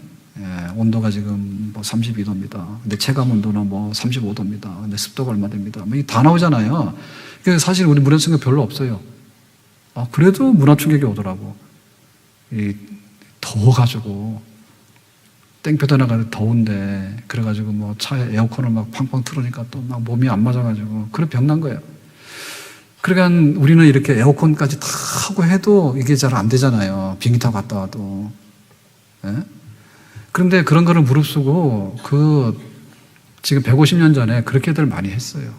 예, 온도가 지금 뭐 32도입니다. 근데 체감 온도는 뭐 35도입니다. 근데 습도가 얼마 됩니다. 뭐 이게 다 나오잖아요. 그래서 사실 우리 문화 충격 별로 없어요. 그래도 문화 충격이 오더라고. 이 더워가지고 땡볕에 나가도 더운데, 그래가지고 뭐 차에 에어컨을 막 팡팡 틀으니까 또 막 몸이 안 맞아가지고 그래 병난 거예요. 그러니까 우리는 이렇게 에어컨까지 다 하고 해도 이게 잘 안 되잖아요. 비행기 타고 갔다 와도. 예? 그런데 그런 거를 무릅쓰고 지금 150년 전에 그렇게들 많이 했어요.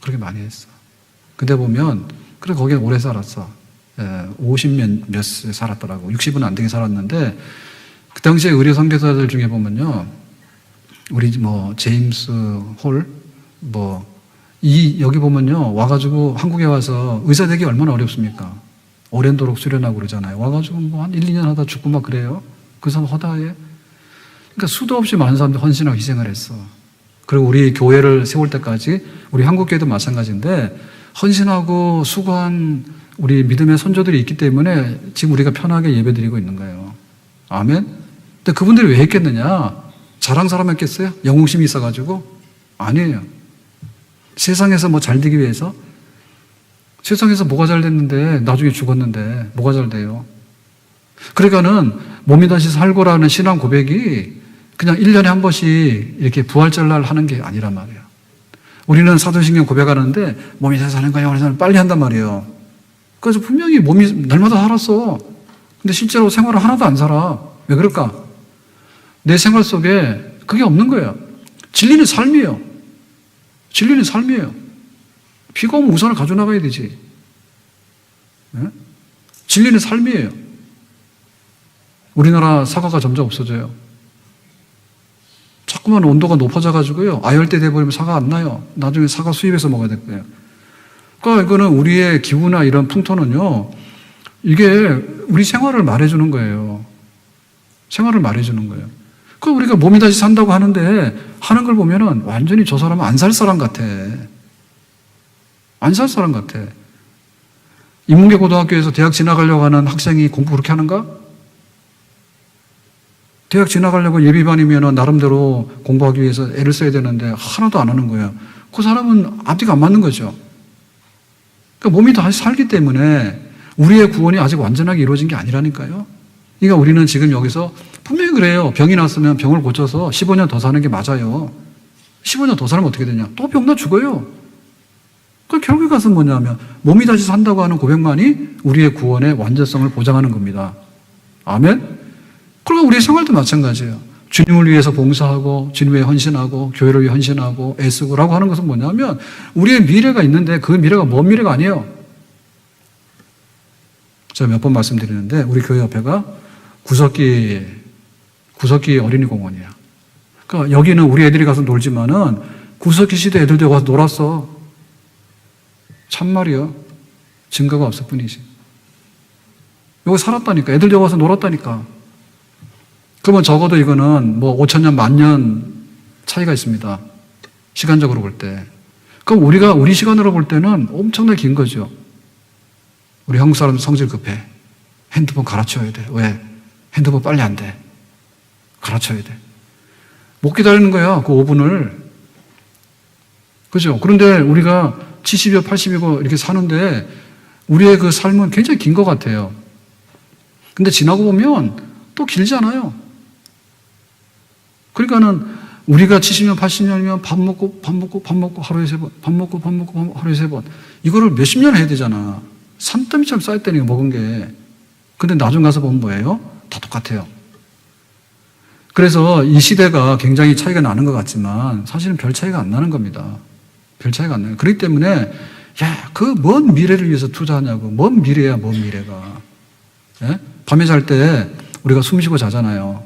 그렇게 많이 했어. 근데 보면 그래 거기에 오래 살았어. 50몇 세 살았더라고. 60은 안 되게 살았는데, 그 당시에 의료 선교사들 중에 보면요, 우리 뭐 제임스 홀 여기 보면요, 와가지고 한국에 와서 의사 되기 얼마나 어렵습니까? 오랜도록 수련하고 그러잖아요. 와가지고 뭐 한 1, 2년 하다 죽고 막 그래요. 그 사람 허다해. 그러니까 수도 없이 많은 사람들이 헌신하고 희생을 했어. 그리고 우리 교회를 세울 때까지, 우리 한국교회도 마찬가지인데, 헌신하고 수고한 우리 믿음의 선조들이 있기 때문에 지금 우리가 편하게 예배드리고 있는 거예요. 아멘? 근데 그분들이 왜 했겠느냐? 자랑 사람 했겠어요? 영웅심이 있어가지고? 아니에요. 세상에서 뭐 잘 되기 위해서? 세상에서 뭐가 잘 됐는데, 나중에 죽었는데, 뭐가 잘 돼요? 그러니까는 몸이 다시 살고라는 신앙 고백이 그냥 1년에 한 번씩 이렇게 부활절날 하는 게 아니란 말이에요. 우리는 사도신경 고백하는데 몸이 다시 사는 거야, 영원히 빨리 한단 말이에요. 그래서 분명히 몸이 날마다 살았어. 근데 실제로 생활을 하나도 안 살아. 왜 그럴까? 내 생활 속에 그게 없는 거예요. 진리는 삶이에요. 진리는 삶이에요. 비가 오면 우산을 가져나가야 되지. 네? 진리는 삶이에요. 우리나라 사과가 점점 없어져요. 자꾸만 온도가 높아져가지고요, 아열대 돼버리면 사과 안 나요. 나중에 사과 수입해서 먹어야 될 거예요. 그러니까 이거는 우리의 기후나 이런 풍토는요, 이게 우리 생활을 말해주는 거예요. 생활을 말해주는 거예요. 그 우리가 몸이 다시 산다고 하는데 하는 걸 보면은 완전히 저 사람은 안 살 사람 같아. 안 살 사람 같아. 인문계 고등학교에서 대학 진학하려고 하는 학생이 공부 그렇게 하는가? 대학 진학하려고 예비반이면 나름대로 공부하기 위해서 애를 써야 되는데 하나도 안 하는 거예요. 그 사람은 앞뒤가 안 맞는 거죠. 그러니까 몸이 다시 살기 때문에 우리의 구원이 아직 완전하게 이루어진 게 아니라니까요. 그러니까 우리는 지금 여기서 분명히 그래요. 병이 났으면 병을 고쳐서 15년 더 사는 게 맞아요. 15년 더 살면 어떻게 되냐? 또 병나 죽어요. 그 결국에 가서 뭐냐면 몸이 다시 산다고 하는 고백만이 우리의 구원의 완전성을 보장하는 겁니다. 아멘? 그리고 우리의 생활도 마찬가지예요. 주님을 위해서 봉사하고 주님 위해 헌신하고 교회를 위해 헌신하고 애쓰고라고 하는 것은 뭐냐면 우리의 미래가 있는데 그 미래가 먼 미래가 아니에요. 제가 몇 번 말씀드리는데 우리 교회 옆에가 구석기 어린이 공원이야. 그러니까 여기는 우리 애들이 가서 놀지만은 구석기 시대 애들도 가서 놀았어. 참말이요. 증거가 없을 뿐이지. 여기 살았다니까. 애들 여기 와서 놀았다니까. 그러면 적어도 이거는 뭐 5천년, 만년 차이가 있습니다. 시간적으로 볼 때. 그럼 우리 시간으로 볼 때는 엄청나게 긴 거죠. 우리 한국 사람들 성질 급해. 핸드폰 갈아치워야 돼. 왜? 핸드폰 빨리 안 돼. 갈아쳐야 돼. 못 기다리는 거야, 그 5분을. 그죠? 그런데 우리가 70이고 80이고 이렇게 사는데 우리의 그 삶은 굉장히 긴 것 같아요. 근데 지나고 보면 또 길잖아요. 그러니까는 우리가 70년, 80년이면 밥 먹고 하루에 3번, 밥 먹고 하루에 3번. 이거를 몇십 년 해야 되잖아. 산더미처럼 쌓였다니까, 먹은 게. 근데 나중 가서 보면 뭐예요? 다 똑같아요. 그래서 이 시대가 굉장히 차이가 나는 것 같지만 사실은 별 차이가 안 나는 겁니다. 별 차이가 안 나요. 그렇기 때문에 야, 그 먼 미래를 위해서 투자하냐고. 먼 미래야, 먼 미래가. 예? 밤에 잘 때 우리가 숨 쉬고 자잖아요.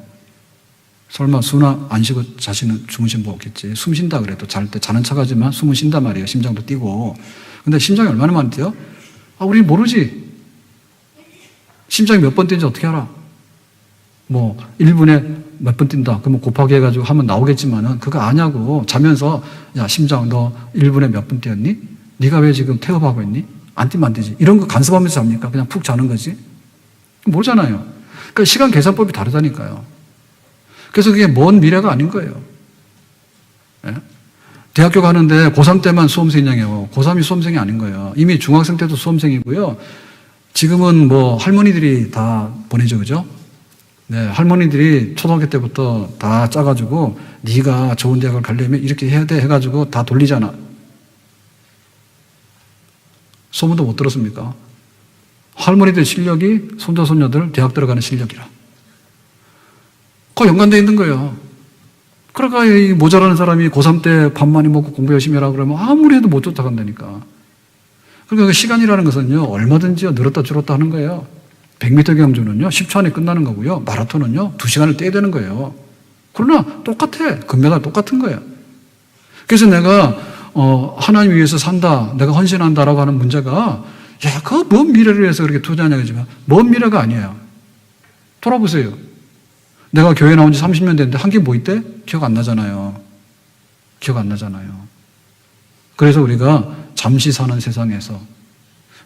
설마 숨 안 쉬고 자시는 주무신 분 없겠지. 숨 쉰다 그래도 잘 때 자는 척하지만 숨은 쉰단 말이에요. 심장도 뛰고. 근데 심장이 얼마나 많이 뛰어? 우리 모르지. 심장이 몇 번 뛰는지 어떻게 알아? 뭐 1분에 몇 분 뛴다. 그러면 곱하기 해가지고 하면 나오겠지만은 그거 아냐고. 자면서 야 심장 너 1분에 몇 분 뛰었니? 네가 왜 지금 태업하고 있니? 안 뛰면 안 되지. 이런 거 간섭하면서 잡니까? 그냥 푹 자는 거지. 모르잖아요. 그러니까 시간 계산법이 다르다니까요. 그래서 그게 먼 미래가 아닌 거예요. 예? 대학교 가는데 고3 때만 수험생이에요. 고3이 수험생이 아닌 거예요. 이미 중학생 때도 수험생이고요. 지금은 뭐 할머니들이 다 보내죠, 그죠? 네, 할머니들이 초등학교 때부터 다 짜가지고 네가 좋은 대학을 가려면 이렇게 해야 돼 해가지고 다 돌리잖아. 소문도 못 들었습니까? 할머니들 실력이 손자 손녀들 대학 들어가는 실력이라. 그거 연관되어 있는 거예요. 그러니까 이 모자라는 사람이 고3 때 밥 많이 먹고 공부 열심히 하라 그러면 아무리 해도 못 쫓아간다니까. 그러니까 시간이라는 것은요, 얼마든지 늘었다 줄었다 하는 거예요. 100m 경주는요, 10초 안에 끝나는 거고요. 마라톤은요, 2시간을 떼야 되는 거예요. 그러나 똑같아. 금메달 똑같은 거예요. 그래서 내가 하나님 위해서 산다, 내가 헌신한다라고 하는 문제가 야, 그 먼 미래를 위해서 그렇게 투자하냐 그러지만 먼 미래가 아니에요. 돌아보세요. 내가 교회 나온 지 30년 됐는데 한 게 뭐 있대? 기억 안 나잖아요. 기억 안 나잖아요. 그래서 우리가 잠시 사는 세상에서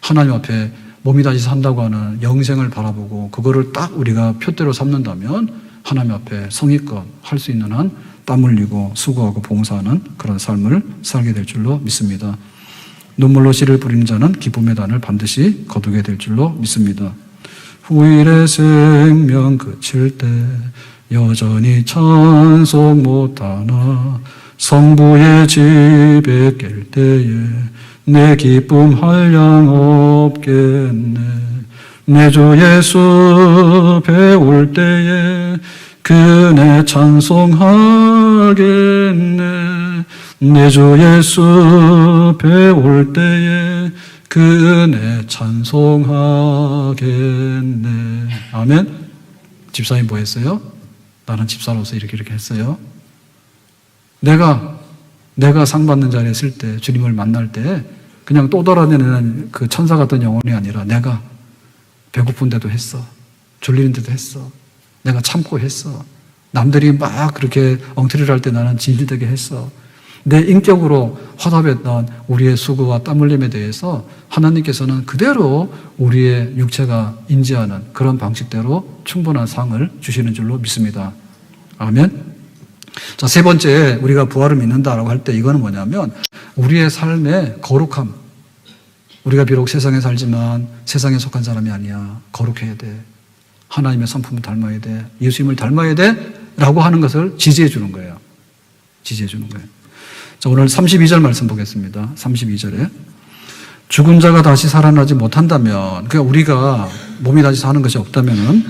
하나님 앞에 몸이 다시 산다고 하는 영생을 바라보고 그거를 딱 우리가 표대로 삼는다면 하나님 앞에 성의껏 할 수 있는 한 땀 흘리고 수고하고 봉사하는 그런 삶을 살게 될 줄로 믿습니다. 눈물로 씨를 뿌리는 자는 기쁨의 단을 반드시 거두게 될 줄로 믿습니다. 후일의 생명 그칠 때 여전히 찬송 못하나 성부의 집에 깰 때에 내 기쁨 한량 없겠네. 내 주 예수 배울 때에 그네 찬송하겠네. 내 주 예수 배울 때에 그네 찬송하겠네. 아멘. 집사님 뭐 했어요? 나는 집사로서 이렇게 했어요. 내가 상 받는 자리에 있을 때, 주님을 만날 때 그냥 또 돌아다니는 그 천사 같은 영혼이 아니라 내가 배고픈데도 했어. 졸리는데도 했어. 내가 참고 했어. 남들이 막 그렇게 엉터리를 할 때 나는 진실되게 했어. 내 인격으로 화답했던 우리의 수고와 땀 흘림에 대해서 하나님께서는 그대로 우리의 육체가 인지하는 그런 방식대로 충분한 상을 주시는 줄로 믿습니다. 아멘. 자, 세 번째, 우리가 부활을 믿는다라고 할 때 이거는 뭐냐면 우리의 삶의 거룩함. 우리가 비록 세상에 살지만 세상에 속한 사람이 아니야. 거룩해야 돼. 하나님의 성품을 닮아야 돼. 예수님을 닮아야 돼. 라고 하는 것을 지지해 주는 거예요. 지지해 주는 거예요. 자, 오늘 32절 말씀 보겠습니다. 32절에 죽은 자가 다시 살아나지 못한다면, 그러니까 우리가 몸이 다시 사는 것이 없다면은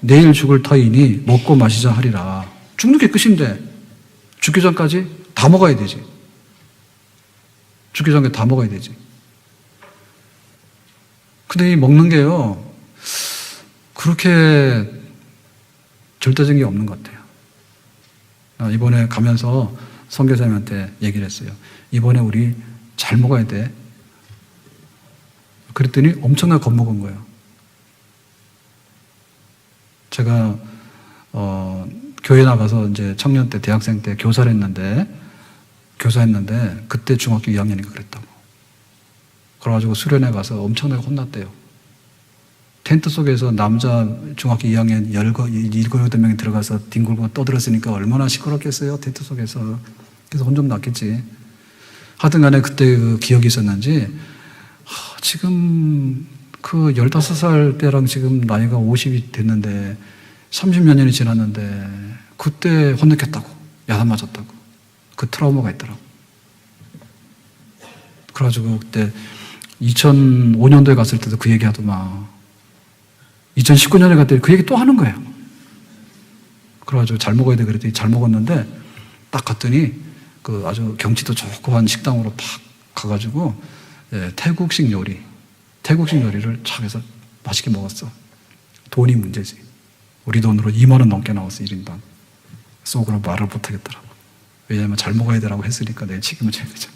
내일 죽을 터이니 먹고 마시자 하리라. 죽는 게 끝인데 죽기 전까지 다 먹어야 되지. 죽기 전에 다 먹어야 되지. 근데 이 먹는 게요, 그렇게 절대적인 게 없는 것 같아요. 이번에 가면서 선교사님한테 얘기를 했어요. 이번에 우리 잘 먹어야 돼. 그랬더니 엄청나게 겁먹은 거예요. 제가 교회 나가서 이제 청년 때, 대학생 때 교사했는데 그때 중학교 2학년인가 그랬다고. 그래가지고 수련회 가서 엄청나게 혼났대요. 텐트 속에서 남자 중학교 2학년 7, 8명이 들어가서 뒹굴고 떠들었으니까 얼마나 시끄럽겠어요, 텐트 속에서. 그래서 혼 좀 났겠지. 하여튼 간에 그때 그 기억이 있었는지, 지금 그 15살 때랑 지금 나이가 50이 됐는데 30몇 년이 지났는데 그때 혼냈겠다고, 야단 맞았다고. 그 트라우마가 있더라고. 그래가지고 그때 2005년도에 갔을 때도 그 얘기 하더만 2019년에 갔더니 그 얘기 또 하는 거예요. 그래가지고 잘 먹어야 돼 그랬더니 잘 먹었는데 딱 갔더니 그 아주 경치도 좋고 한 식당으로 팍 가가지고 태국식 요리를 착 해서 맛있게 먹었어. 돈이 문제지. 우리 돈으로 2만 원 넘게 나왔어, 1인당. 속으로 말을 못하겠더라고. 왜냐하면 잘 먹어야 되라고 했으니까 내 책임을 져야 되죠.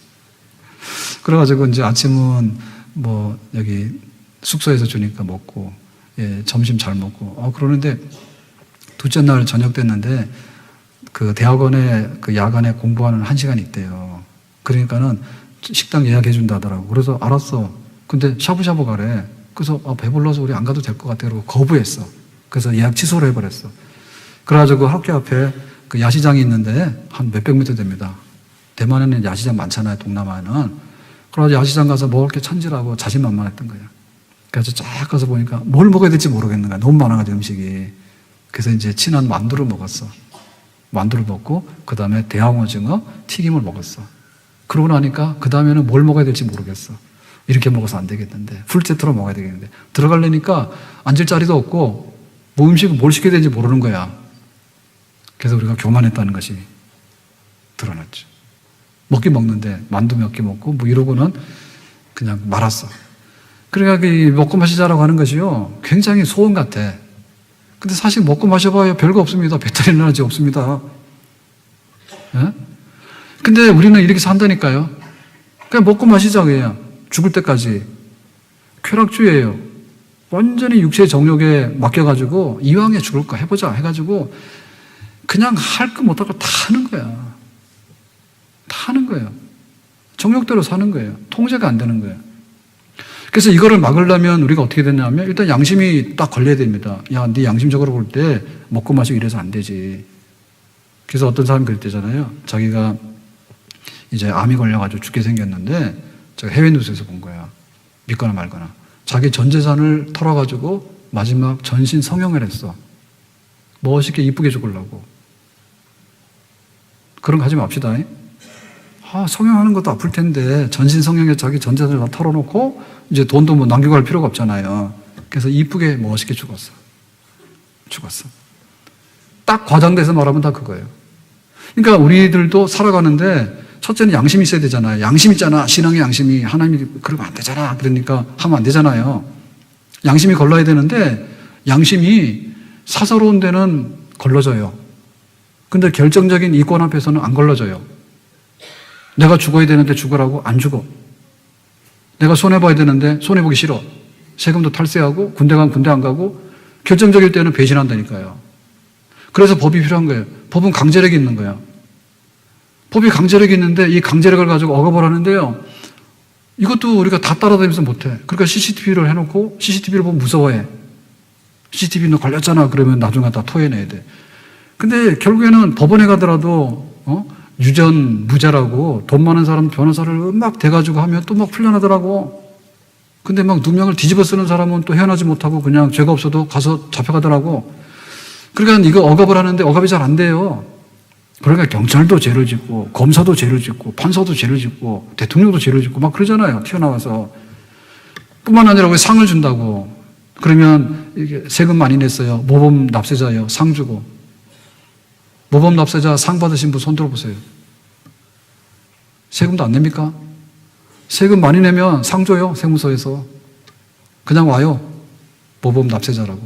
그래가지고 이제 아침은 뭐 여기 숙소에서 주니까 먹고, 점심 잘 먹고, 그러는데 둘째 날 저녁 됐는데 그 대학원에 그 야간에 공부하는 1시간이 있대요. 그러니까는 식당 예약해 준다 하더라고. 그래서 알았어. 근데 샤브샤브 가래. 그래서 배불러서 우리 안 가도 될 것 같아. 그러고 거부했어. 그래서 예약 취소를 해버렸어. 그래가지고 학교 앞에 그 야시장이 있는데 한 몇백 미터 됩니다. 대만에는 야시장 많잖아요, 동남아에는. 그래서 야시장 가서 먹을 게 천지라고 자신만만했던 거예요. 그래서 쫙 가서 보니까 뭘 먹어야 될지 모르겠는 거야. 너무 많아가지고 음식이. 그래서 이제 친한 만두를 먹었어. 만두를 먹고 그 다음에 대왕오징어 튀김을 먹었어. 그러고 나니까 그 다음에는 뭘 먹어야 될지 모르겠어. 이렇게 먹어서 안 되겠는데 풀세트로 먹어야 되겠는데 들어가려니까 앉을 자리도 없고 뭐 음식을 뭘 시켜야 되는지 모르는 거야. 그래서 우리가 교만했다는 것이 드러났죠. 먹긴 먹는데 만두 몇 개 먹고 뭐 이러고는 그냥 말았어. 그러니까 먹고 마시자라고 하는 것이요 굉장히 소원 같아. 근데 사실 먹고 마셔봐야 별거 없습니다. 배탈이 나지 없습니다. 예? 근데 우리는 이렇게 산다니까요. 그냥 먹고 마시자 그냥 죽을 때까지. 쾌락주의예요. 완전히 육체의 정욕에 맡겨가지고 이왕에 죽을까 해보자 해가지고 그냥 할 거 못할 거 다 하는 거야. 다 하는 거예요. 정욕대로 사는 거예요. 통제가 안 되는 거예요. 그래서 이거를 막으려면 우리가 어떻게 되냐면 일단 양심이 딱 걸려야 됩니다. 야, 네 양심적으로 볼 때 먹고 마시고 이래서 안 되지. 그래서 어떤 사람이 그랬대잖아요. 자기가 이제 암이 걸려가지고 죽게 생겼는데 제가 해외 뉴스에서 본 거야. 믿거나 말거나. 자기 전 재산을 털어가지고 마지막 전신 성형을 했어. 멋있게 이쁘게 죽으려고. 그런 거 하지 맙시다. 성형하는 것도 아플 텐데 전신 성형에 자기 전 재산을 다 털어놓고 이제 돈도 뭐 남겨갈 필요가 없잖아요. 그래서 이쁘게 멋있게 죽었어. 딱 과장돼서 말하면 다 그거예요. 그러니까 우리들도 살아가는데 첫째는 양심이 있어야 되잖아요. 양심 있잖아. 신앙의 양심이. 하나님이 그러면 안 되잖아. 그러니까 하면 안 되잖아요. 양심이 걸러야 되는데 양심이 사사로운 데는 걸러져요. 근데 결정적인 이권 앞에서는 안 걸러져요. 내가 죽어야 되는데 죽으라고 안 죽어. 내가 손해봐야 되는데 손해보기 싫어. 세금도 탈세하고 군대 가면 군대 안 가고 결정적일 때는 배신한다니까요. 그래서 법이 필요한 거예요. 법은 강제력이 있는 거예요. 법이 강제력이 있는데 이 강제력을 가지고 억압을 하는데요. 이것도 우리가 다 따라다니면서 못해. 그러니까 CCTV를 해놓고 CCTV를 보면 무서워해. CCTV 너 걸렸잖아. 그러면 나중에 다 토해내야 돼. 근데 결국에는 법원에 가더라도 유전 무죄라고 돈 많은 사람 변호사를 막 대가지고 하면 또 막 풀려나더라고. 근데 막 누명을 뒤집어 쓰는 사람은 또 헤어나지 못하고 그냥 죄가 없어도 가서 잡혀가더라고. 그러니까 이거 억압을 하는데 억압이 잘 안 돼요. 그러니까 경찰도 죄를 짓고 검사도 죄를 짓고 판사도 죄를 짓고 대통령도 죄를 짓고 막 그러잖아요. 튀어나와서. 뿐만 아니라 왜 상을 준다고. 그러면 이게 세금 많이 냈어요. 모범 납세자예요. 상 주고. 모범 납세자 상 받으신 분 손 들어보세요. 세금도 안 냅니까? 세금 많이 내면 상 줘요. 세무서에서. 그냥 와요. 모범 납세자라고.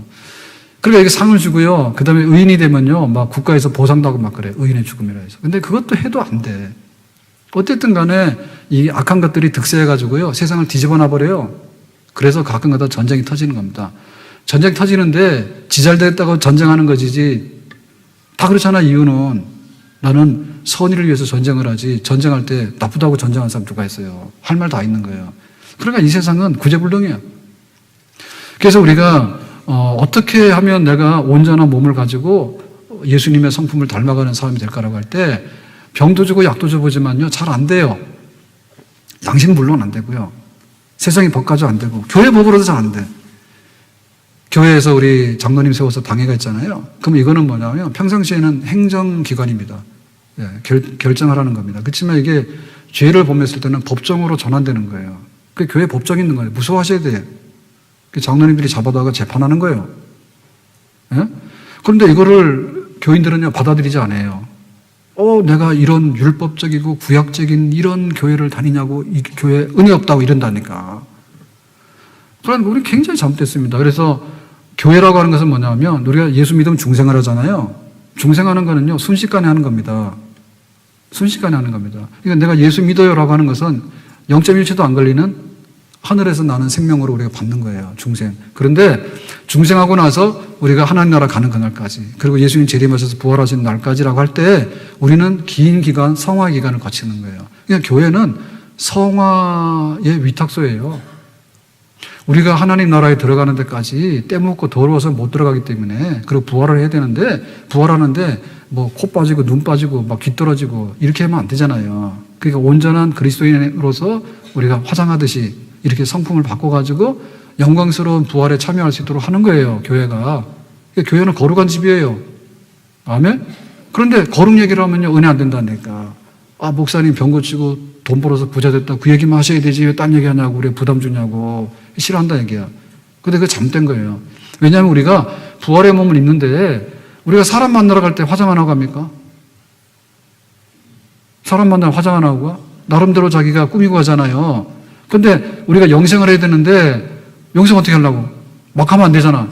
그러니까 이게 상을 주고요. 그 다음에 의인이 되면요. 막 국가에서 보상도 하고 막 그래. 의인의 죽음이라 해서. 근데 그것도 해도 안 돼. 어쨌든 간에 이 악한 것들이 득세해가지고요. 세상을 뒤집어 놔버려요. 그래서 가끔가다 전쟁이 터지는 겁니다. 전쟁 터지는데 지 잘 됐다고 전쟁하는 것이지 다 그렇잖아. 이유는 나는 선의를 위해서 전쟁을 하지 전쟁할 때 나쁘다고 전쟁하는 사람 누가 있어요. 할 말 다 있는 거예요. 그러니까 이 세상은 구제불능이에요. 그래서 우리가 어떻게 하면 내가 온전한 몸을 가지고 예수님의 성품을 닮아가는 사람이 될까라고 할 때 병도 주고 약도 줘보지만요. 잘 안 돼요. 양식은 물론 안 되고요. 세상의 법까지도 안 되고 교회 법으로도 잘 안 돼. 교회에서 우리 장로님 세워서 당회가 있잖아요. 그럼 이거는 뭐냐면 평상시에는 행정기관입니다. 예, 결정하라는 겁니다. 그렇지만 이게 죄를 범했을 때는 법정으로 전환되는 거예요. 그 교회 법정이 있는 거예요. 무서워하셔야 돼요. 장로님들이 잡아다가 재판하는 거예요. 예? 그런데 이거를 교인들은요, 받아들이지 않아요. 내가 이런 율법적이고 구약적인 이런 교회를 다니냐고, 이 교회 은혜 없다고 이런다니까. 그러니까 우리 굉장히 잘못됐습니다. 그래서 교회라고 하는 것은 뭐냐면, 우리가 예수 믿으면 중생을 하잖아요. 중생하는 거는요, 순식간에 하는 겁니다. 순식간에 하는 겁니다. 그러니까 내가 예수 믿어요라고 하는 것은 0.1초도 안 걸리는 하늘에서 나는 생명으로 우리가 받는 거예요. 중생. 그런데 중생하고 나서 우리가 하나님 나라 가는 그날까지, 그리고 예수님 재림하셔서 부활하신 날까지라고 할 때 우리는 긴 기간, 성화 기간을 거치는 거예요. 그러니까 교회는 성화의 위탁소예요. 우리가 하나님 나라에 들어가는 데까지 때묻고 더러워서 못 들어가기 때문에, 그리고 부활을 해야 되는데, 부활하는데 뭐 코 빠지고 눈 빠지고 막 귀 떨어지고 이렇게 하면 안 되잖아요. 그러니까 온전한 그리스도인으로서 우리가 화장하듯이 이렇게 성품을 바꿔가지고 영광스러운 부활에 참여할 수 있도록 하는 거예요, 교회가. 그러니까 교회는 거룩한 집이에요. 아멘? 그런데 거룩 얘기를 하면요, 은혜 안 된다니까. 아, 목사님 병 고치고 돈 벌어서 부자 됐다, 그 얘기만 하셔야 되지 왜 딴 얘기 하냐고, 우리 부담 주냐고, 싫어한다 얘기야. 근데 그게 잘못된 거예요. 왜냐하면 우리가 부활의 몸을 입는데, 우리가 사람 만나러 갈 때 화장 안 하고 갑니까? 사람 만나러 화장 안 하고 가? 나름대로 자기가 꾸미고 가잖아요. 근데 우리가 영생을 해야 되는데, 영생 어떻게 하려고? 막 하면 안 되잖아.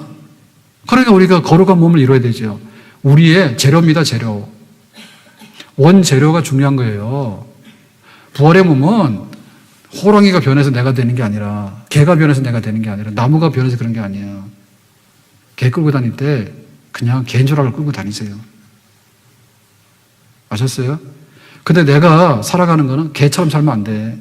그러니까 우리가 거룩한 몸을 이뤄야 되죠. 우리의 재료입니다, 재료. 원재료가 중요한 거예요. 부활의 몸은 호랑이가 변해서 내가 되는 게 아니라, 개가 변해서 내가 되는 게 아니라, 나무가 변해서 그런 게 아니에요. 개 끌고 다닐 때 그냥 개인 줄 알고 끌고 다니세요. 아셨어요? 근데 내가 살아가는 거는 개처럼 살면 안 돼.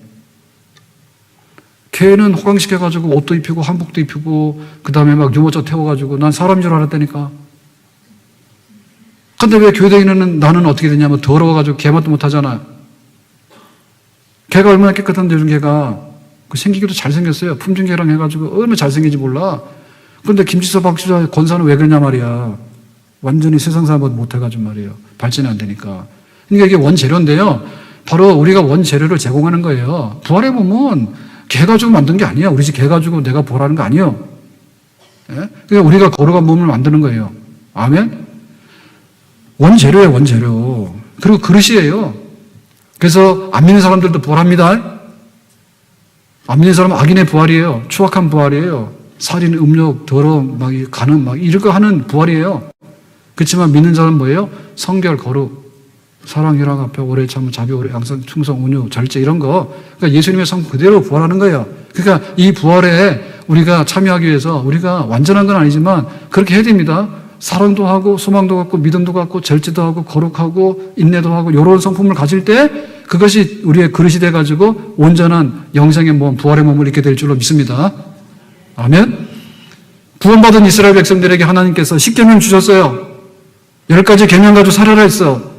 개는 호강시켜가지고 옷도 입히고 한복도 입히고 그 다음에 막 유모차 태워가지고 난 사람인 줄 알았다니까. 근데 왜 교회 다니는 나는 어떻게 되냐면 더러워가지고 개 맛도 못하잖아. 개가 얼마나 깨끗한데 요즘 개가. 그 생기기도 잘생겼어요. 품종개랑 해가지고 얼마나 잘생긴지 몰라. 그런데 김지서 박지서 권사는 왜 그러냐 말이야. 완전히 세상 사람 못해가지고 말이에요. 발전이 안 되니까. 그러니까 이게 원재료인데요. 바로 우리가 원재료를 제공하는 거예요. 부활의 몸은 개 가지고 만든 게 아니야. 우리 집 개 가지고 내가 부활하는 거 아니에요. 예? 그러니까 우리가 거룩한 몸을 만드는 거예요. 아멘? 원재료예요, 원재료. 그리고 그릇이에요. 그래서 안 믿는 사람들도 부활합니다. 안 믿는 사람은 악인의 부활이에요. 추악한 부활이에요. 살인, 음욕, 더러움, 막 간음, 막 이런 거 하는 부활이에요. 그렇지만 믿는 사람은 뭐예요? 성결, 거룩, 사랑, 희락, 앞에 오래 참음, 자비, 오래 양선, 충성, 온유, 절제 이런 거. 그러니까 예수님의 성 그대로 부활하는 거예요. 그러니까 이 부활에 우리가 참여하기 위해서 우리가 완전한 건 아니지만 그렇게 해야 됩니다. 사랑도 하고 소망도 갖고 믿음도 갖고 절제도 하고 거룩하고 인내도 하고 이런 성품을 가질 때 그것이 우리의 그릇이 돼가지고 온전한 영생의 몸, 부활의 몸을 입게 될 줄로 믿습니다. 아멘. 구원받은 이스라엘 백성들에게 하나님께서 10계명 주셨어요. 10가지 계명 가지고 살아라 했어.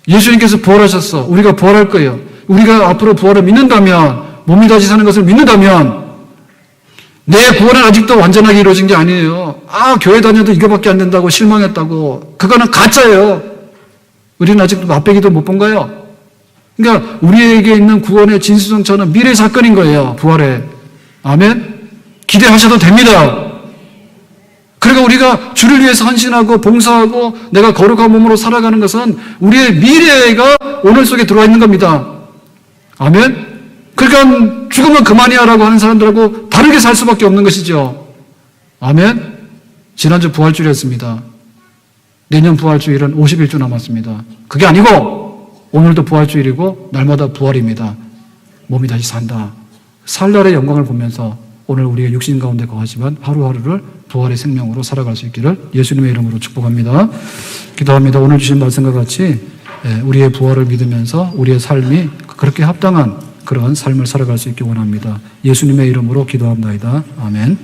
예수님께서 부활하셨어. 우리가 부활할 거예요. 우리가 앞으로 부활을 믿는다면, 몸이 다시 사는 것을 믿는다면 내 구원은 아직도 완전하게 이루어진 게 아니에요. 아, 교회 다녀도 이거밖에 안 된다고 실망했다고. 그거는 가짜예요. 우리는 아직도 맛배기도 못 본 거예요. 그러니까 우리에게 있는 구원의 진수성찬은 미래 사건인 거예요. 부활에. 아멘. 기대하셔도 됩니다. 그러니까 우리가 주를 위해서 헌신하고 봉사하고 내가 거룩한 몸으로 살아가는 것은 우리의 미래가 오늘 속에 들어와 있는 겁니다. 아멘. 그러니까 죽으면 그만이야 라고 하는 사람들하고 다르게 살 수밖에 없는 것이죠. 아멘. 지난주 부활주일이었습니다. 내년 부활주일은 51주 남았습니다. 그게 아니고 오늘도 부활주일이고 날마다 부활입니다. 몸이 다시 산다. 살 날의 영광을 보면서 오늘 우리가 육신 가운데 거하지만 하루하루를 부활의 생명으로 살아갈 수 있기를 예수님의 이름으로 축복합니다. 기도합니다. 오늘 주신 말씀과 같이 우리의 부활을 믿으면서 우리의 삶이 그렇게 합당한 그런 삶을 살아갈 수 있기 원합니다. 예수님의 이름으로 기도합니다. 아멘.